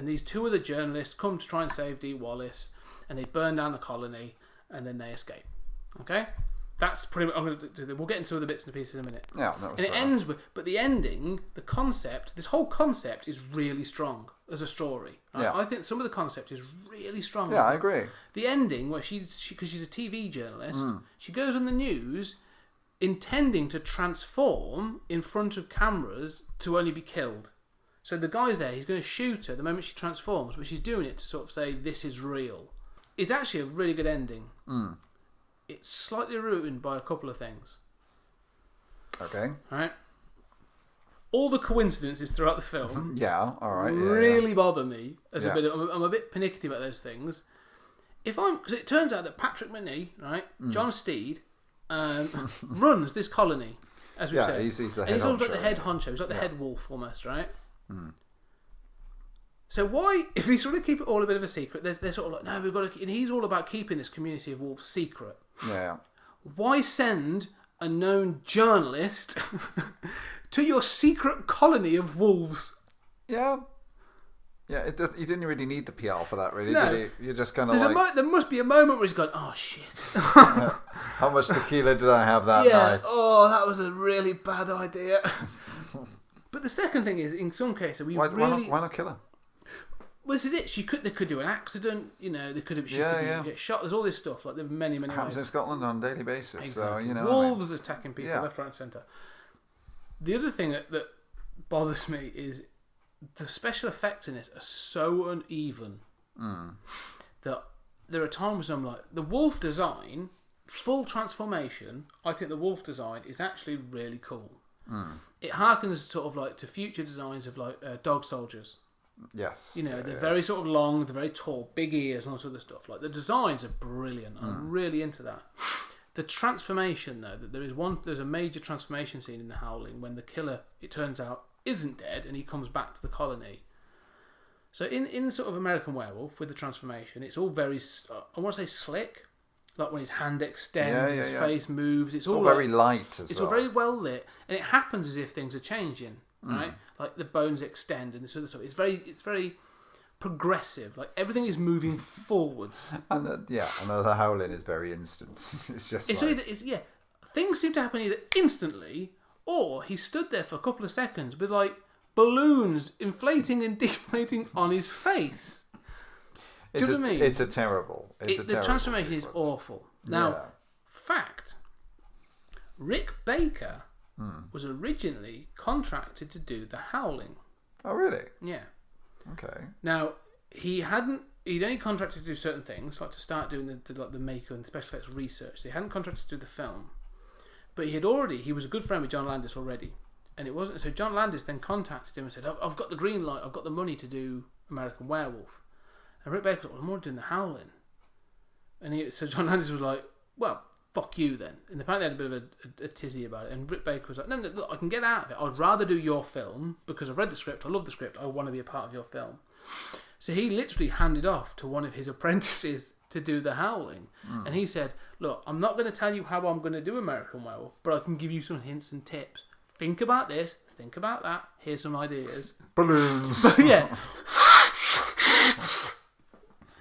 these two other journalists come to try and save Dee Wallace. And they burn down the colony. And then they escape. Okay? That's pretty much. I'm going to do. We'll get into other bits and pieces in a minute. Yeah, that was and it ends with, but the ending, the concept, this whole concept is really strong as a story. Right? Yeah. I think some of the concept is really strong. Yeah, I agree. The ending, where she because she's a TV journalist, she goes on the news, intending to transform in front of cameras to only be killed. So the guy's there. He's going to shoot her the moment she transforms, but she's doing it to sort of say this is real. It's actually a really good ending. It's slightly ruined by a couple of things. Okay. Right? All the coincidences throughout the film Yeah, all right. really bother me. As Yeah. I'm a bit pernickety about those things. Because it turns out that Patrick Macnee, right, John Steed, runs this colony, as we said. He's the head and he's almost honcho. like the head honcho. He's like the head wolf almost, right? So why, if we sort of keep it all a bit of a secret, they're sort of like, no, we've got to... And he's all about keeping this community of wolves secret. Yeah. Why send a known journalist to your secret colony of wolves? Yeah. Yeah, you didn't really need the PR for that, really, No. did you? You're just kind of like... There must be a moment where he's gone, oh, shit. How much tequila did I have that night? Oh, that was a really bad idea. But the second thing is, in some cases, Why not kill her? Well, this is it. They could do an accident. You know, she could get shot. There's all this stuff. Like there are many Happens ways. in Scotland on a daily basis. Exactly. So you know, wolves attacking people Yeah. left, right, and centre. The other thing that bothers me is the special effects in this are so uneven that there are times I'm like, the wolf design, full transformation. I think the wolf design is actually really cool. It harkens sort of like to future designs of like dog soldiers. Yes. You know, they're very sort of long, they're very tall, big ears and all sorts of stuff. Like the designs are brilliant. I'm really into that. The transformation though, that there's a major transformation scene in the Howling when the killer, it turns out, isn't dead and he comes back to the colony. So in sort of American Werewolf with the transformation, it's all very, I want to say slick. Like when his hand extends, his face moves. It's all very light as well. It's all very well lit, and it happens as if things are changing, right? Like the bones extend and this other stuff. It's very progressive. Like everything is moving forwards. And the Howling is very instant. It's just things seem to happen either instantly or he stood there for a couple of seconds with like balloons inflating and deflating on his face. Do you know what I mean? It's a terrible. The transformation is awful. Now, fact: Rick Baker was originally contracted to do the Howling. Oh, really? Yeah. Okay. Now he'd only contracted to do certain things, like to start doing the makeup and the special effects research. So he hadn't contracted to do the film, but he was a good friend with John Landis already, and it wasn't. So John Landis then contacted him and said, "I've got the green light. I've got the money to do American Werewolf." And Rick Baker was like, well, I'm already doing the Howling. And so John Landis was like, well, fuck you then. And apparently they had a bit of a tizzy about it. And Rick Baker was like, no, look, I can get out of it. I'd rather do your film because I've read the script. I love the script. I want to be a part of your film. So he literally handed off to one of his apprentices to do the Howling. And he said, look, I'm not going to tell you how I'm going to do American Werewolf, but I can give you some hints and tips. Think about this. Think about that. Here's some ideas. Balloons. Yeah.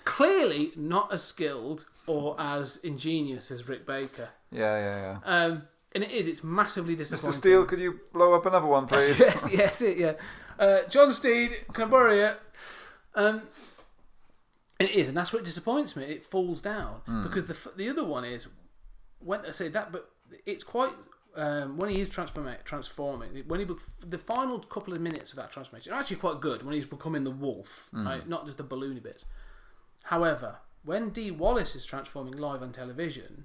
Clearly not as skilled or as ingenious as Rick Baker. Yeah. And it's massively disappointing. Mr. Steele, could you blow up another one, please? yes, John Steed, can I borrow you? It is, and that's what disappoints me. It falls down because the other one is when I say that, but it's quite when he is transforming. When the final couple of minutes of that transformation are actually quite good. When he's becoming the wolf, right? Not just the balloony bits. However, when Dee Wallace is transforming live on television,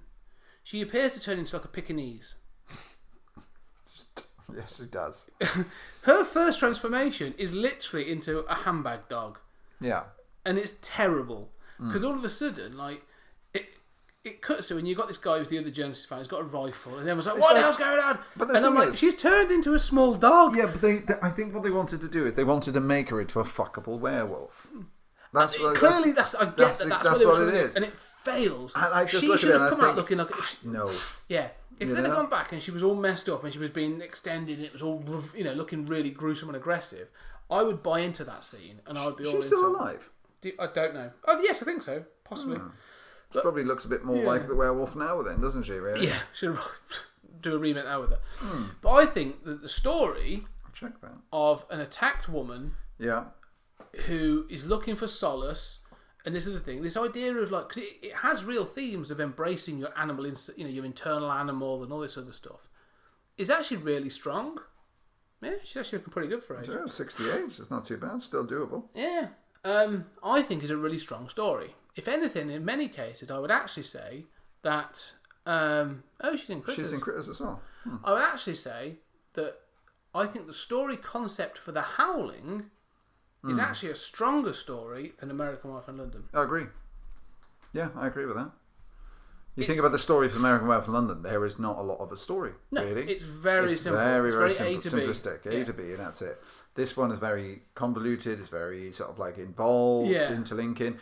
she appears to turn into like a Pekingese. Yes, she does. Her first transformation is literally into a handbag dog. Yeah. And it's terrible. Because all of a sudden, like, it cuts to, and you've got this guy who's the other Genesis fan, he's got a rifle, and everyone's like, what the hell's going on? And I'm like, she's turned into a small dog. Yeah, but I think what they wanted to do is they wanted to make her into a fuckable werewolf. That's what, clearly, that's what it is. And it fails. I just she look should at it have and come I out looking like... No. Yeah. If they'd have gone back and she was all messed up and she was being extended and it was all, looking really gruesome and aggressive, I would buy into that scene and I would be all into it. She's still alive? I don't know. Oh, yes, I think so. Possibly. She probably looks a bit more like the werewolf now then, doesn't she, really? Yeah, should do a remake now with her. But I think that the story check that. of an attacked woman who is looking for solace, and this is the thing, this idea of like, because it has real themes of embracing your animal, your internal animal and all this other stuff, is actually really strong. Yeah, she's actually looking pretty good for age. Yeah, 68, it's not too bad, still doable. Yeah. I think it's a really strong story. If anything, in many cases, I would actually say that... she's in Critters. She's in Critters as well. I would actually say that I think the story concept for the Howling is actually a stronger story than American Werewolf in London. I agree. Yeah, I agree with that. Think about the story for American Werewolf in London, there is not a lot of a story, really. It's very simple. Very, very simple, simplistic. A to B, and that's it. This one is very convoluted, it's very sort of like involved, interlinking.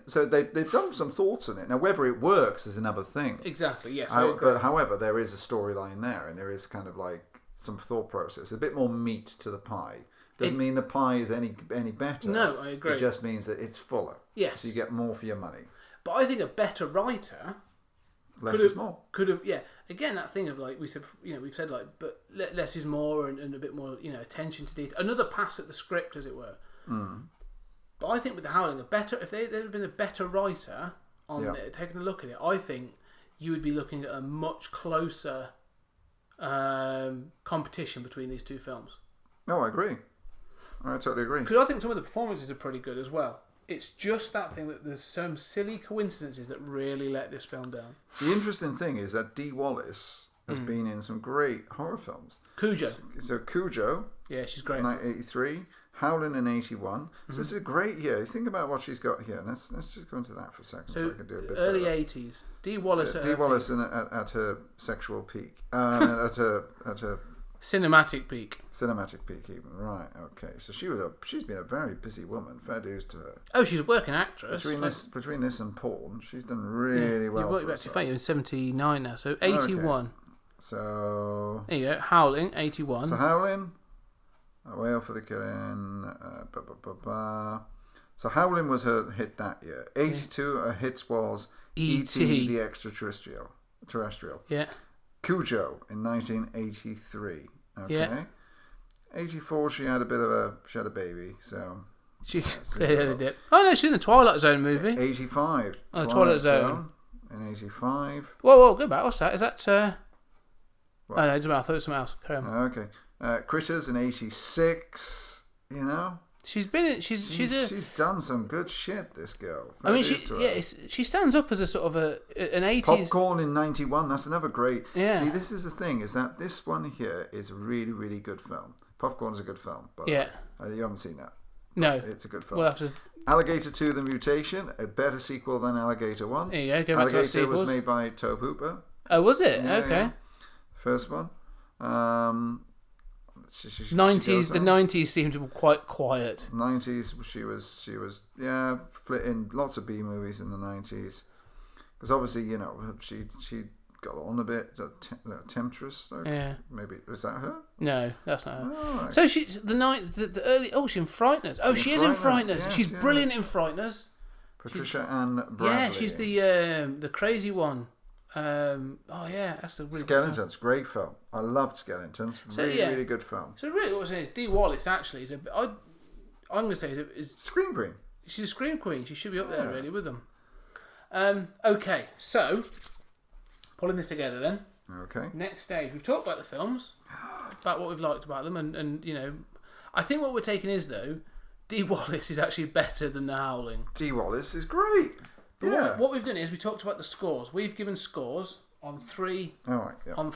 So they've done some thoughts on it. Now, whether it works is another thing. Exactly, yes. But however, there is a storyline there, and there is kind of like some thought process. A bit more meat to the pie. Doesn't mean the pie is any better. No, I agree. It just means that it's fuller. Yes. So you get more for your money. But I think a better writer... Less is more. Could have, yeah. Again, that thing of like we said, we've said like, but less is more, and a bit more, attention to detail. Another pass at the script, as it were. But I think with the Howling, if there had been a better writer on there, taking a look at it, I think you would be looking at a much closer competition between these two films. No, I agree. I totally agree. Because I think some of the performances are pretty good as well. It's just that thing that there's some silly coincidences that really let this film down. The interesting thing is that Dee Wallace has been in some great horror films. Cujo. So Cujo. Yeah, she's great. 1983. Howling in 81. So this is a great year. Think about what she's got here. Let's just go into that for a second so I can do a bit early better. 80s. Dee Wallace. Dee Wallace at her sexual peak. At her cinematic peak. Cinematic peak, even. Right, okay. So she's been a very busy woman. Fair dues to her. Oh, she's a working actress. Between this and Porn, she's done really well. You've worked back to fame. You're 79 now, so 81. Okay. So there you go. Howling, 81. So Howling, A Whale for the Killing. So Howling was her hit that year. 82, her hit was E.T. the Extraterrestrial. Yeah. Cujo in 1983. Okay. Yeah. 84, she had a baby, so she had a dip. Oh no, she's in the Twilight Zone movie. 85. Oh, the Twilight Zone. In 85. Whoa, go back. What's that? Is that? Oh no, I thought it was something else. Carry on. Okay. Critters in 86. She's done some good shit. This girl. I mean, she stands up as a sort of an 80s. Popcorn in 91. That's another great. Yeah. See, this is the thing: is that this one here is a really, really good film. Popcorn is a good film, but you haven't seen that. No, it's a good film. We'll have to. Alligator 2: The Mutation, a better sequel than Alligator 1. There you go. Go back to our sequels. Alligator was made by Tobe Hooper. Oh, was it? Yeah, okay. Yeah. First one. 90s. The 90s seemed to be quite quiet. 90s. She was flitting lots of B movies in the 90s. Because obviously, she got on a bit. Temptress. Though. Yeah. Maybe was that her? No, that's not her. Oh, right. So she's the early. Oh, she's in Frighteners. Oh, she is in Frighteners. Yes, she's brilliant in Frighteners. Patricia Ann Bradley. Yeah, she's the crazy one. That's the really Skeletons, great film. I loved Skeletons. Really, really good film. So really, what I'm saying is, Dee Wallace actually is I'm going to say is Screen Queen. She's a Scream Queen. She should be up there really with them. Okay, so pulling this together then. Okay. Next stage, we've talked about the films, about what we've liked about them, and you know, I think what we're taking is though, D. Wallace is actually better than The Howling. D. Wallace is great. But what we've done is we talked about the scores. We've given scores on on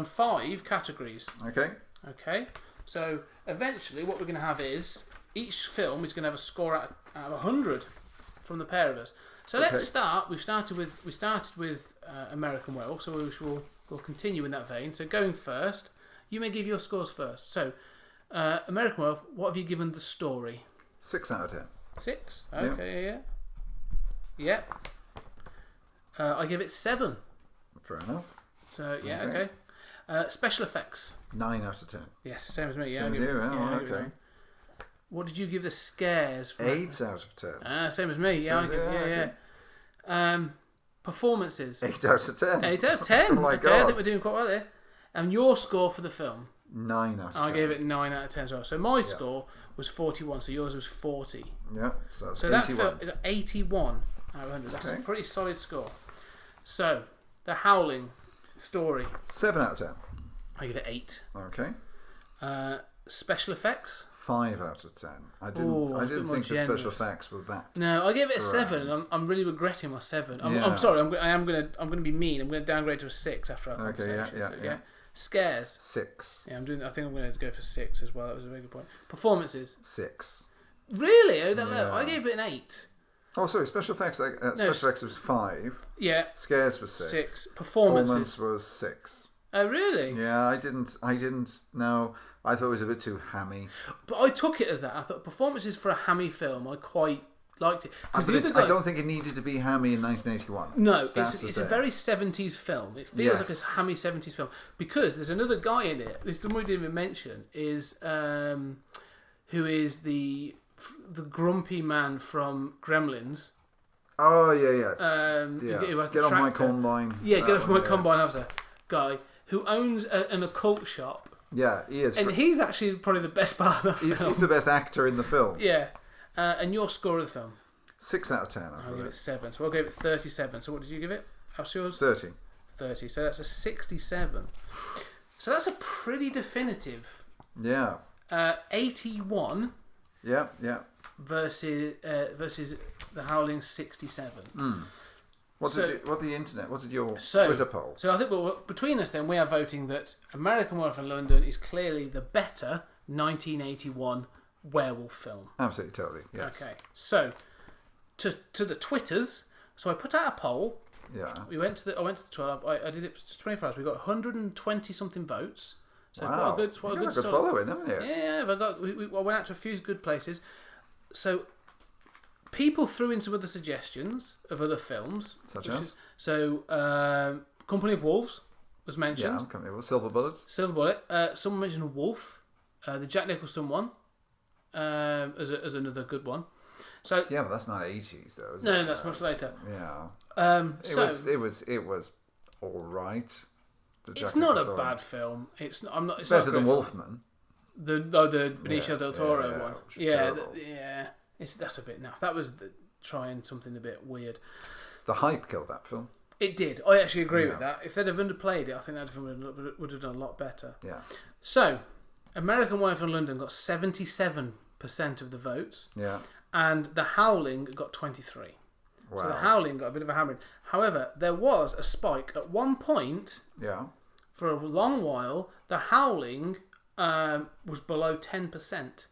5 categories. Okay. Okay. So eventually, what we're going to have is each film is going to have a score out of 100 from the pair of us. So let's start. We started with American Werewolf, so we'll continue in that vein. So going first, you may give your scores first. So American Werewolf, what have you given the story? 6 out of 10. 6. Okay. Yeah. I give it 7. Fair enough. So yeah, okay. Special effects. 9 out of 10. yes, same as me. Yeah, Same as you. Okay. What did you give the scares? 8 out of 10. Same as me. Yeah. Performances. 8 out of 10. 8 out of 10. Oh my Okay, God. I think we're doing quite well there. And your score for the film? 9 out of 10. I gave it 9 out of 10 as well. So my score was 41. So yours was 40. Yeah. So that's So 81. that 81 out of 100. That's a pretty solid score. So the Howling story. 7 out of 10. I give it 8. Okay. Special effects. 5 out of 10. I didn't think the special effects were that. No, I gave it a 7. And I'm really regretting my 7. I'm sorry. I'm gonna be mean. I'm gonna downgrade to a 6 after our conversation. Yeah. Scares. 6. Yeah, I think I'm gonna go for 6 as well. That was a very good point. Performances. 6. Really? Oh, that low? I gave it an 8. Oh, sorry. Special effects. Special effects was 5. Yeah. Scares was 6. 6. Performances. Performance was 6. Oh, really? Yeah, I didn't. No, I thought it was a bit too hammy. But I took it as that. I thought performances for a hammy film, I quite liked it. I don't think it needed to be hammy in 1981. No, it's a very 70s film. It feels like a hammy 70s film. Because there's another guy in it, this one we didn't even mention, is who is the grumpy man from Gremlins. Oh, yeah. Who has the Get off my tractor. combine. Yeah, get off my combine after. Guy who owns an occult shop. Yeah, he is. And he's actually probably the best part of the film. He's the best actor in the film. Yeah. And your score of the film? 6 out of 10. I'll give it 7. So I'll give it 37. So what did you give it? How's yours? 30. 30. So that's a 67. So that's a pretty definitive. Yeah. 81. Yeah. Versus the Howling 67. What did your Twitter poll? So I think between us then we are voting that American Werewolf in London is clearly the better 1981 werewolf film. Absolutely, totally. Yes. Okay. So to the Twitters. So I put out a poll. Yeah. I went to the Twitter. I did it for just 24 hours. We got 120 something votes. So wow. quite a good following, haven't you? Yeah. I went out to a few good places. So people threw in some other suggestions of other films. Such as? Company of Wolves was mentioned. Yeah, Company of Wolves. Silver Bullets. Silver Bullet. Someone mentioned Wolf. The Jack Nicholson one. As another good one. So yeah, but that's not 80s though, is it? No, that's much later. Yeah. It was all right. It's not a bad film. It's better than Wolfman. The Benicio del Toro one. Yeah. That's a bit naff. That was trying something a bit weird. The hype killed that film. It did. I actually agree with that. If they'd have underplayed it, I think that film would have done a lot better. Yeah. So, American Werewolf in London got 77% of the votes. Yeah. And The Howling got 23. Wow. So The Howling got a bit of a hammering. However, there was a spike at one point. Yeah. For a long while, The Howling was below 10%.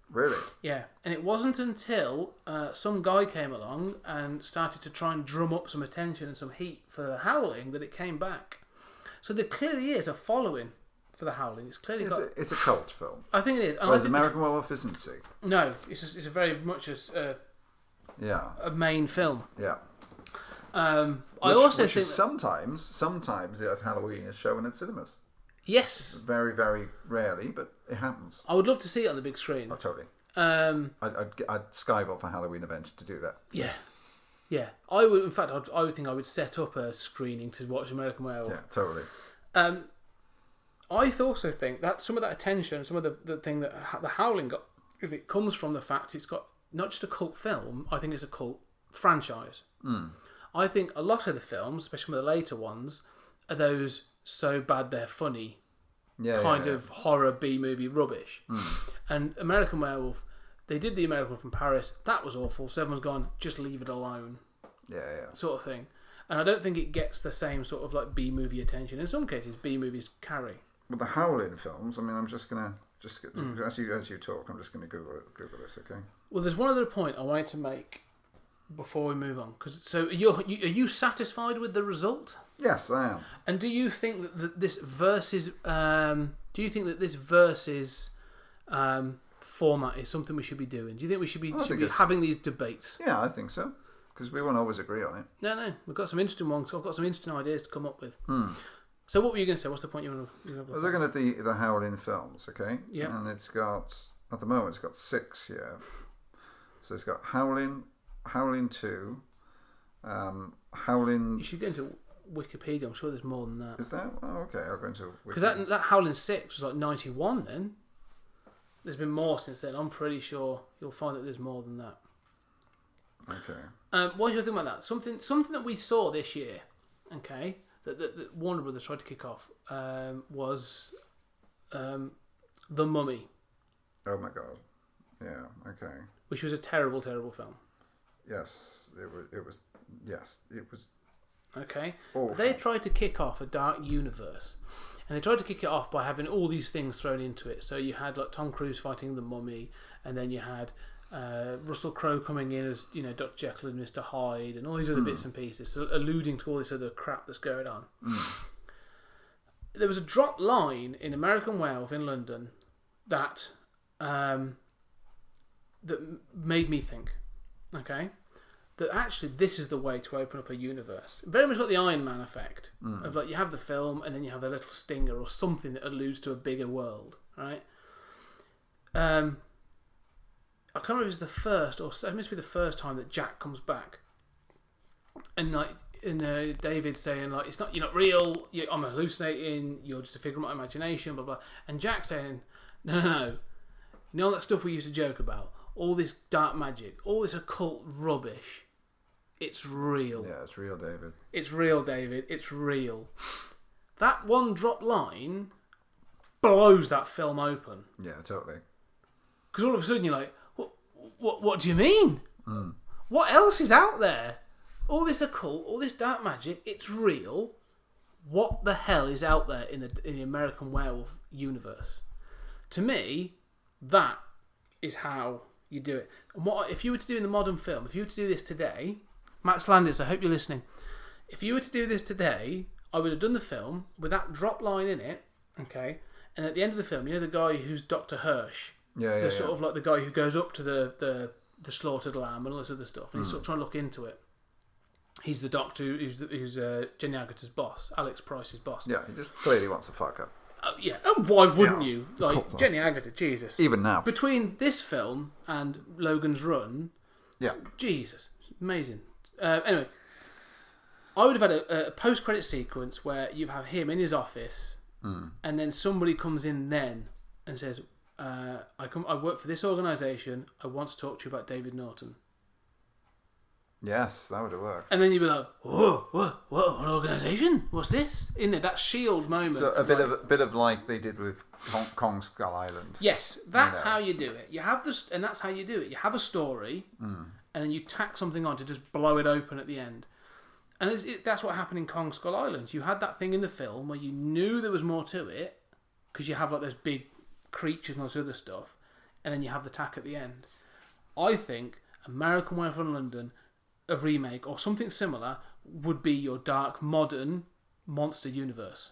Really? Yeah, and it wasn't until some guy came along and started to try and drum up some attention and some heat for The Howling that it came back. So there clearly is a following for The Howling. It's clearly it's a cult film. I think it is. Whereas American Werewolf isn't, see? No, it's a very much a main film. Yeah. I also think sometimes at Halloween is shown in cinemas. Yes. Very, very rarely, but it happens. I would love to see it on the big screen. Oh, totally. I'd Skype up for Halloween events to do that. Yeah. I would. In fact, I would think I would set up a screening to watch American Werewolf. Yeah, totally. I also think that some of that attention, some of the thing that The Howling got, it comes from the fact it's got not just a cult film, I think it's a cult franchise. I think a lot of the films, especially some of the later ones, are those so bad they're funny kind of horror B-movie rubbish. And American Werewolf, they did the American Werewolf in Paris. That was awful. So everyone's gone, just leave it alone. Sort of thing. And I don't think it gets the same sort of like B-movie attention. In some cases, B-movies carry. Well, the Howling films, I mean, I'm just going to, as you talk, I'm just going to Google this, okay? Well, there's one other point I wanted to make before we move on. So are you satisfied with the result? Yes, I am. And do you think that this versus format is something we should be doing? Do you think we should be having these debates? Yeah, I think so. Because we won't always agree on it. No, we've got some interesting ones. I've got some interesting ideas to come up with. So what were you going to say? What's the point you want to... I was looking at the Howling films, okay? Yeah. And it's got, at the moment, it's got 6 here. So it's got Howling 2, Howling... You should go into Wikipedia. I'm sure there's more than that. Is that? Oh, okay. I'll go into Wikipedia. Because that Howling 6 was like 91 then. There's been more since then. I'm pretty sure you'll find that there's more than that. Okay. What do you think about that? Something that we saw this year, okay, that Warner Brothers tried to kick off was The Mummy. Oh my God. Yeah. Okay. Which was a terrible, terrible film. Yes, it was. Yes, it was. Okay. Awful. They tried to kick off a dark universe, and they tried to kick it off by having all these things thrown into it. So you had like Tom Cruise fighting the Mummy, and then you had Russell Crowe coming in as Dr. Jekyll and Mr. Hyde, and all these other bits and pieces, so alluding to all this other crap that's going on. There was a drop line in American Werewolf in London that that made me think, okay, that actually this is the way to open up a universe. Very much like the Iron Man effect of like you have the film and then you have a little stinger or something that alludes to a bigger world, right? I can't remember if it's the first or it must be the first time that Jack comes back, and like David saying like you're not real, I'm hallucinating, you're just a figure of my imagination, blah blah, and Jack saying no, you know all that stuff we used to joke about, all this dark magic, all this occult rubbish, it's real. Yeah, it's real, David. It's real, David. It's real. That one drop line blows that film open. Yeah, totally. Because all of a sudden you're like, what do you mean? What else is out there? All this occult, all this dark magic, it's real. What the hell is out there in the American Werewolf universe? To me, that is how you do it. And if you were to do in the modern film, if you were to do this today, Max Landis, I hope you're listening. If you were to do this today, I would have done the film with that drop line in it, okay? And at the end of the film, you know the guy who's Dr. Hirsch? Yeah. Sort of like the guy who goes up to the slaughtered lamb and all this other stuff, and he's sort of trying to look into it. He's the doctor who's Jenny Agutter's boss, Alex Price's boss. Yeah, he just clearly wants to fuck up. Yeah, and why wouldn't you? Like, Jenny Agutter, Jesus. Even now. Between this film and Logan's Run, yeah, Jesus, amazing. Anyway, I would have had a post-credit sequence where you have him in his office, and then somebody comes in then and says, I work for this organisation, I want to talk to you about David Norton. Yes, that would have worked. And then you'd be like, whoa, what organisation? What's this? In there, that S.H.I.E.L.D. moment. So a bit of like they did with Kong Skull Island. Yes, that's how you do it. You have this, and that's how you do it. You have a story, and then you tack something on to just blow it open at the end. And that's what happened in Kong Skull Island. You had that thing in the film where you knew there was more to it, because you have like those big creatures and all this other stuff, and then you have the tack at the end. I think American Werewolf in London, a remake or something similar, would be your dark modern monster universe.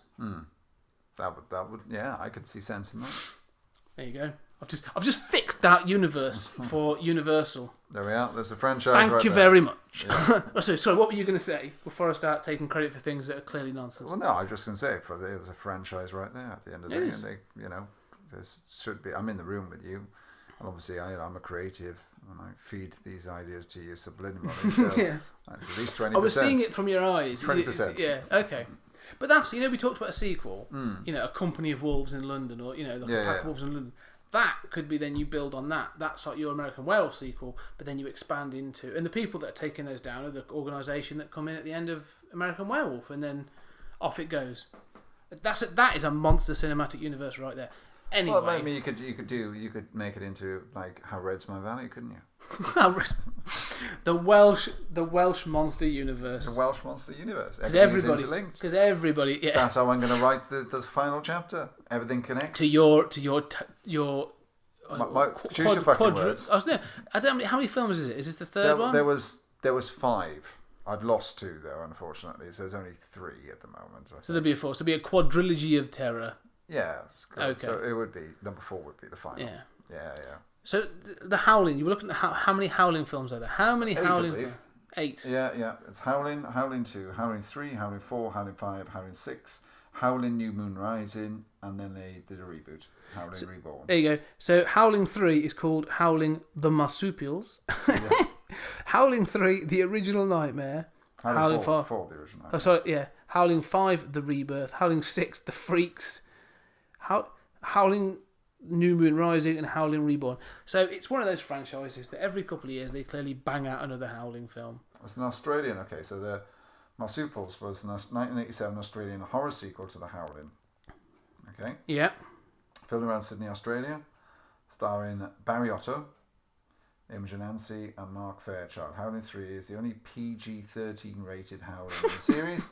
That would yeah, I could see sense in that. There you go. I've just fixed that universe for Universal. There we are. There's a franchise. Thank you there. very much. Yeah. Sorry, what were you going to say before I start taking credit for things that are clearly nonsense? Well, no, I was just going to say there's a franchise right there at the end of the day, and there should be. I'm in the room with you, and obviously I'm a creative. And I feed these ideas to you subliminally, so that's at least 20%. I was seeing it from your eyes. 20%. Yeah, okay. But that's, we talked about a sequel, a Company of Wolves in London, or, like a Pack of Wolves in London. that could be then you build on that. That's like your American Werewolf sequel, but then you expand into... And the people that are taking those down are the organisation that come in at the end of American Werewolf, and then off it goes. That is a monster cinematic universe right there. Anyway, well, maybe you could make it into like How Red's My Valley, couldn't you? the Welsh monster universe. The Welsh monster universe. Because Interlinked. Everybody, yeah. That's how I'm going to write the final chapter. Everything connects. To your my choose your fucking words. I don't know how many films is it? Is this the third one? There was 5. I've lost 2 though, unfortunately. So there's only 3 at the moment. So there'll be a 4. So it'll be a quadrilogy of terror. Yeah. Okay. So it would be number 4 would be the final. Yeah. Yeah. So the Howling. You were looking at how many Howling films are there? How many 8, Howling films? 8. Yeah. It's Howling, Howling 2, Howling 3, Howling 4, Howling 5, Howling 6, Howling New Moon Rising, and then they did a reboot, Howling Reborn. There you go. So Howling 3 is called Howling the Marsupials. Yeah. Howling 3, The Original Nightmare. Howling 4, the original. Oh, sorry, yeah. Howling 5, The Rebirth. Howling 6, The Freaks. Howling New Moon Rising and Howling Reborn. So it's one of those franchises that every couple of years they clearly bang out another Howling film. It's an Australian, okay, so the Marsupials was a 1987 Australian horror sequel to The Howling. Okay? Yeah. Filmed around Sydney, Australia, starring Barry Otto, Imogen Nancy and Mark Fairchild. Howling 3 is the only PG-13 rated Howling in the series.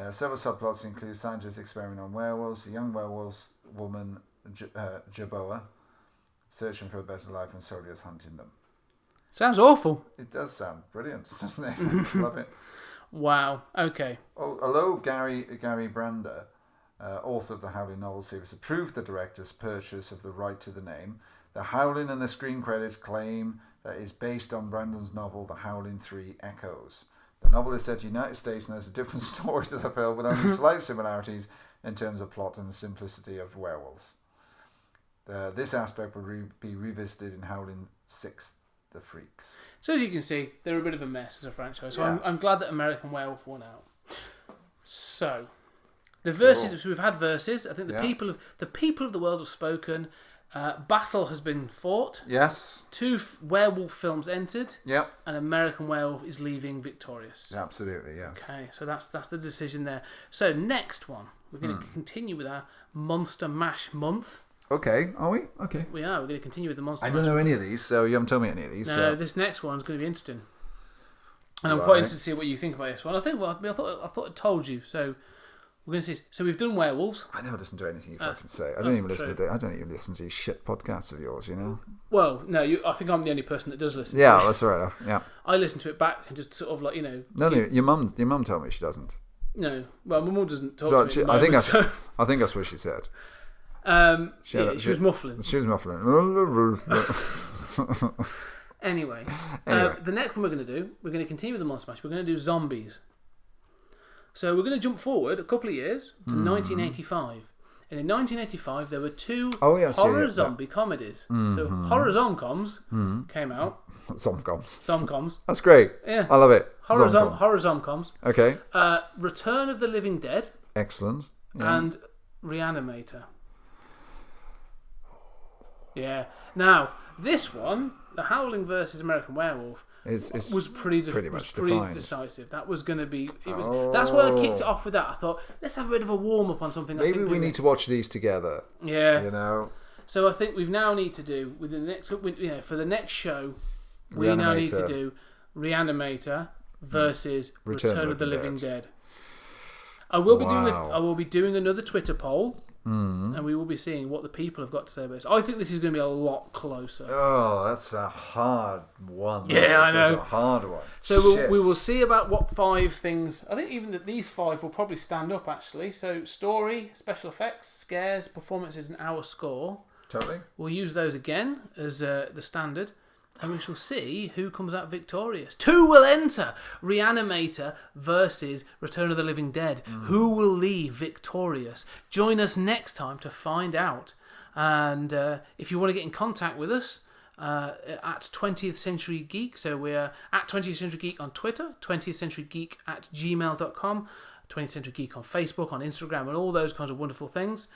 Several subplots include scientists experimenting on werewolves, a young werewolf woman, Jaboa, searching for a better life and soldiers hunting them. Sounds awful. It does sound brilliant, doesn't it? Love it. Wow. Okay. Although Gary Brander, author of the Howling novel series, approved the director's purchase of the right to the name, the Howling and the screen credits claim that it is based on Brandon's novel The Howling 3 Echoes. The novel is set in the United States and has a different story to the film, with only slight similarities in terms of plot and the simplicity of werewolves. This aspect will be revisited in Howling 6, The Freaks. So as you can see, they're a bit of a mess as a franchise. So Yeah. I'm glad that American Werewolf won out. So the verses. Cool. So we've had verses. I think the people of the world have spoken. Battle has been fought. Yes. 2 werewolf films entered. Yep. And American Werewolf is leaving victorious. Absolutely, yes. Okay, so that's the decision there. So next one, we're going to continue with our Monster Mash month. Okay, are we? Okay. We are. We're going to continue with the Monster I Mash don't know month. any of these, so you haven't told me any of these. No, so. this next one's going to be interesting. And I'm quite interested to see what you think about this one. I thought I told you, so we're going to see. So we've done werewolves. I never listen to anything you fucking say. I don't even listen to these shit podcasts of yours, you know? Well, no, I think I'm the only person that does listen to Yeah, this. that's fair enough. Yeah. I listen to it back and just sort of like, No, your mum told me she doesn't. No, well, my mum doesn't talk to me. I think that's what she said. She was muffling. She was muffling. Anyway. The next one we're going to continue with the Monster Mash. We're going to do zombies. So we're going to jump forward a couple of years to 1985. And in 1985, there were 2 horror zombie comedies. So horror zomcoms came out. Zomcoms. That's great. Yeah. I love it. Horror zomcoms. Okay. Return of the Living Dead. Excellent. Yeah. And Reanimator. Yeah. Now, this one, The Howling versus American Werewolf, was pretty decisive. That was going to be... That's why I kicked it off with that. I thought, let's have a bit of a warm-up on something. Maybe we need to watch these together. Yeah. You know? So I think we now need to do, for the next show, we now need to do Reanimator versus Return of the Living Dead. I will be doing another Twitter poll, and we will be seeing what the people have got to say about this. I think this is going to be a lot closer. Oh, that's a hard one. Yeah, I know. That's a hard one. So we will see about what 5 things... I think even that these 5 will probably stand up, actually. So story, special effects, scares, performances, and our score. Totally. We'll use those again as the standard. And we shall see who comes out victorious. 2 will enter. Reanimator versus Return of the Living Dead. Who will leave victorious? Join us next time to find out. And if you want to get in contact with us, at 20th Century Geek, so we're at 20th Century Geek on Twitter, 20th Century Geek at gmail.com, 20th Century Geek on Facebook, on Instagram, and all those kinds of wonderful things.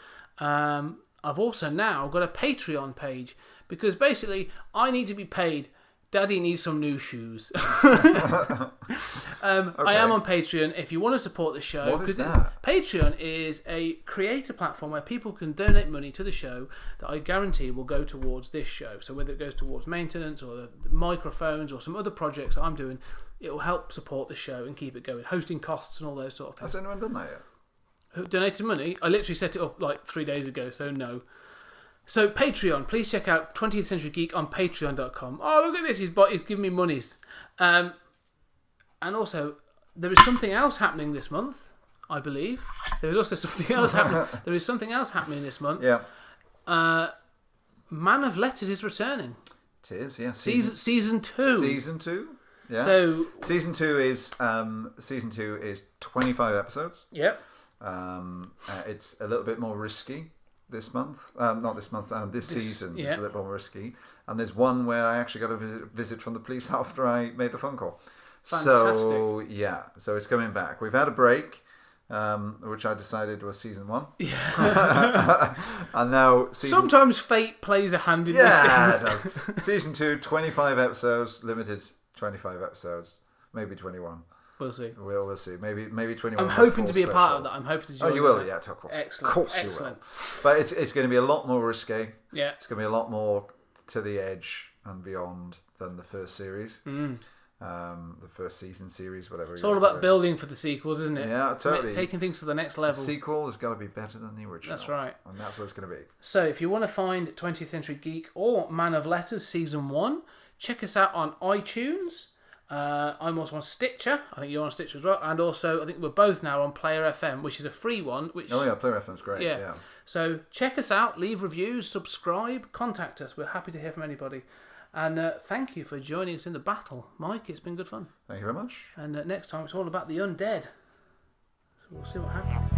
I've also now got a Patreon page because basically I need to be paid. Daddy needs some new shoes. I am on Patreon. If you want to support the show, what is that? Patreon is a creator platform where people can donate money to the show that I guarantee will go towards this show. So whether it goes towards maintenance or the microphones or some other projects that I'm doing, it will help support the show and keep it going. Hosting costs and all those sort of things. Has anyone done that yet? Who donated money? I literally set it up like 3 days ago, so no. So Patreon, please check out 20th Century Geek on patreon.com. Oh, look at this, he's giving me monies. And also, there is something else happening this month, I believe. There is also something else happening. There is something else happening this month. Yeah. Man of Letters is returning. It is, yeah. Season 2. Season 2? Yeah. So season 2 is 25 episodes. Yep. It's a little bit more risky this month. Not this month. This season is a little more risky. And there's one where I actually got a visit from the police after I made the phone call. Fantastic. So yeah, so it's coming back. We've had a break, which I decided was season 1. Yeah. And now sometimes fate plays a hand in these things. It does. Season 2, 25 episodes, limited 25 episodes, maybe 21. We'll see. We'll see. Maybe 21. I'm hoping to be a part of that. I'm hoping to join. Oh, you will, yeah, of course. Excellent. Of course you will. But it's going to be a lot more risque. Yeah. It's going to be a lot more to the edge and beyond than the first series. The first season series, whatever. It's all about building for the sequels, isn't it? Yeah, totally. Taking things to the next level. The sequel has got to be better than the original. That's right. And that's what it's going to be. So if you want to find 20th Century Geek or Man of Letters Season 1, check us out on iTunes. I'm also on Stitcher. I think you're on Stitcher as well. And also, I think we're both now on Player FM, which is a free one. Oh yeah, Player FM's great. Yeah. So check us out, leave reviews, subscribe, contact us. We're happy to hear from anybody. And thank you for joining us in the battle. Mike, it's been good fun. Thank you very much. And next time it's all about the undead. So we'll see what happens.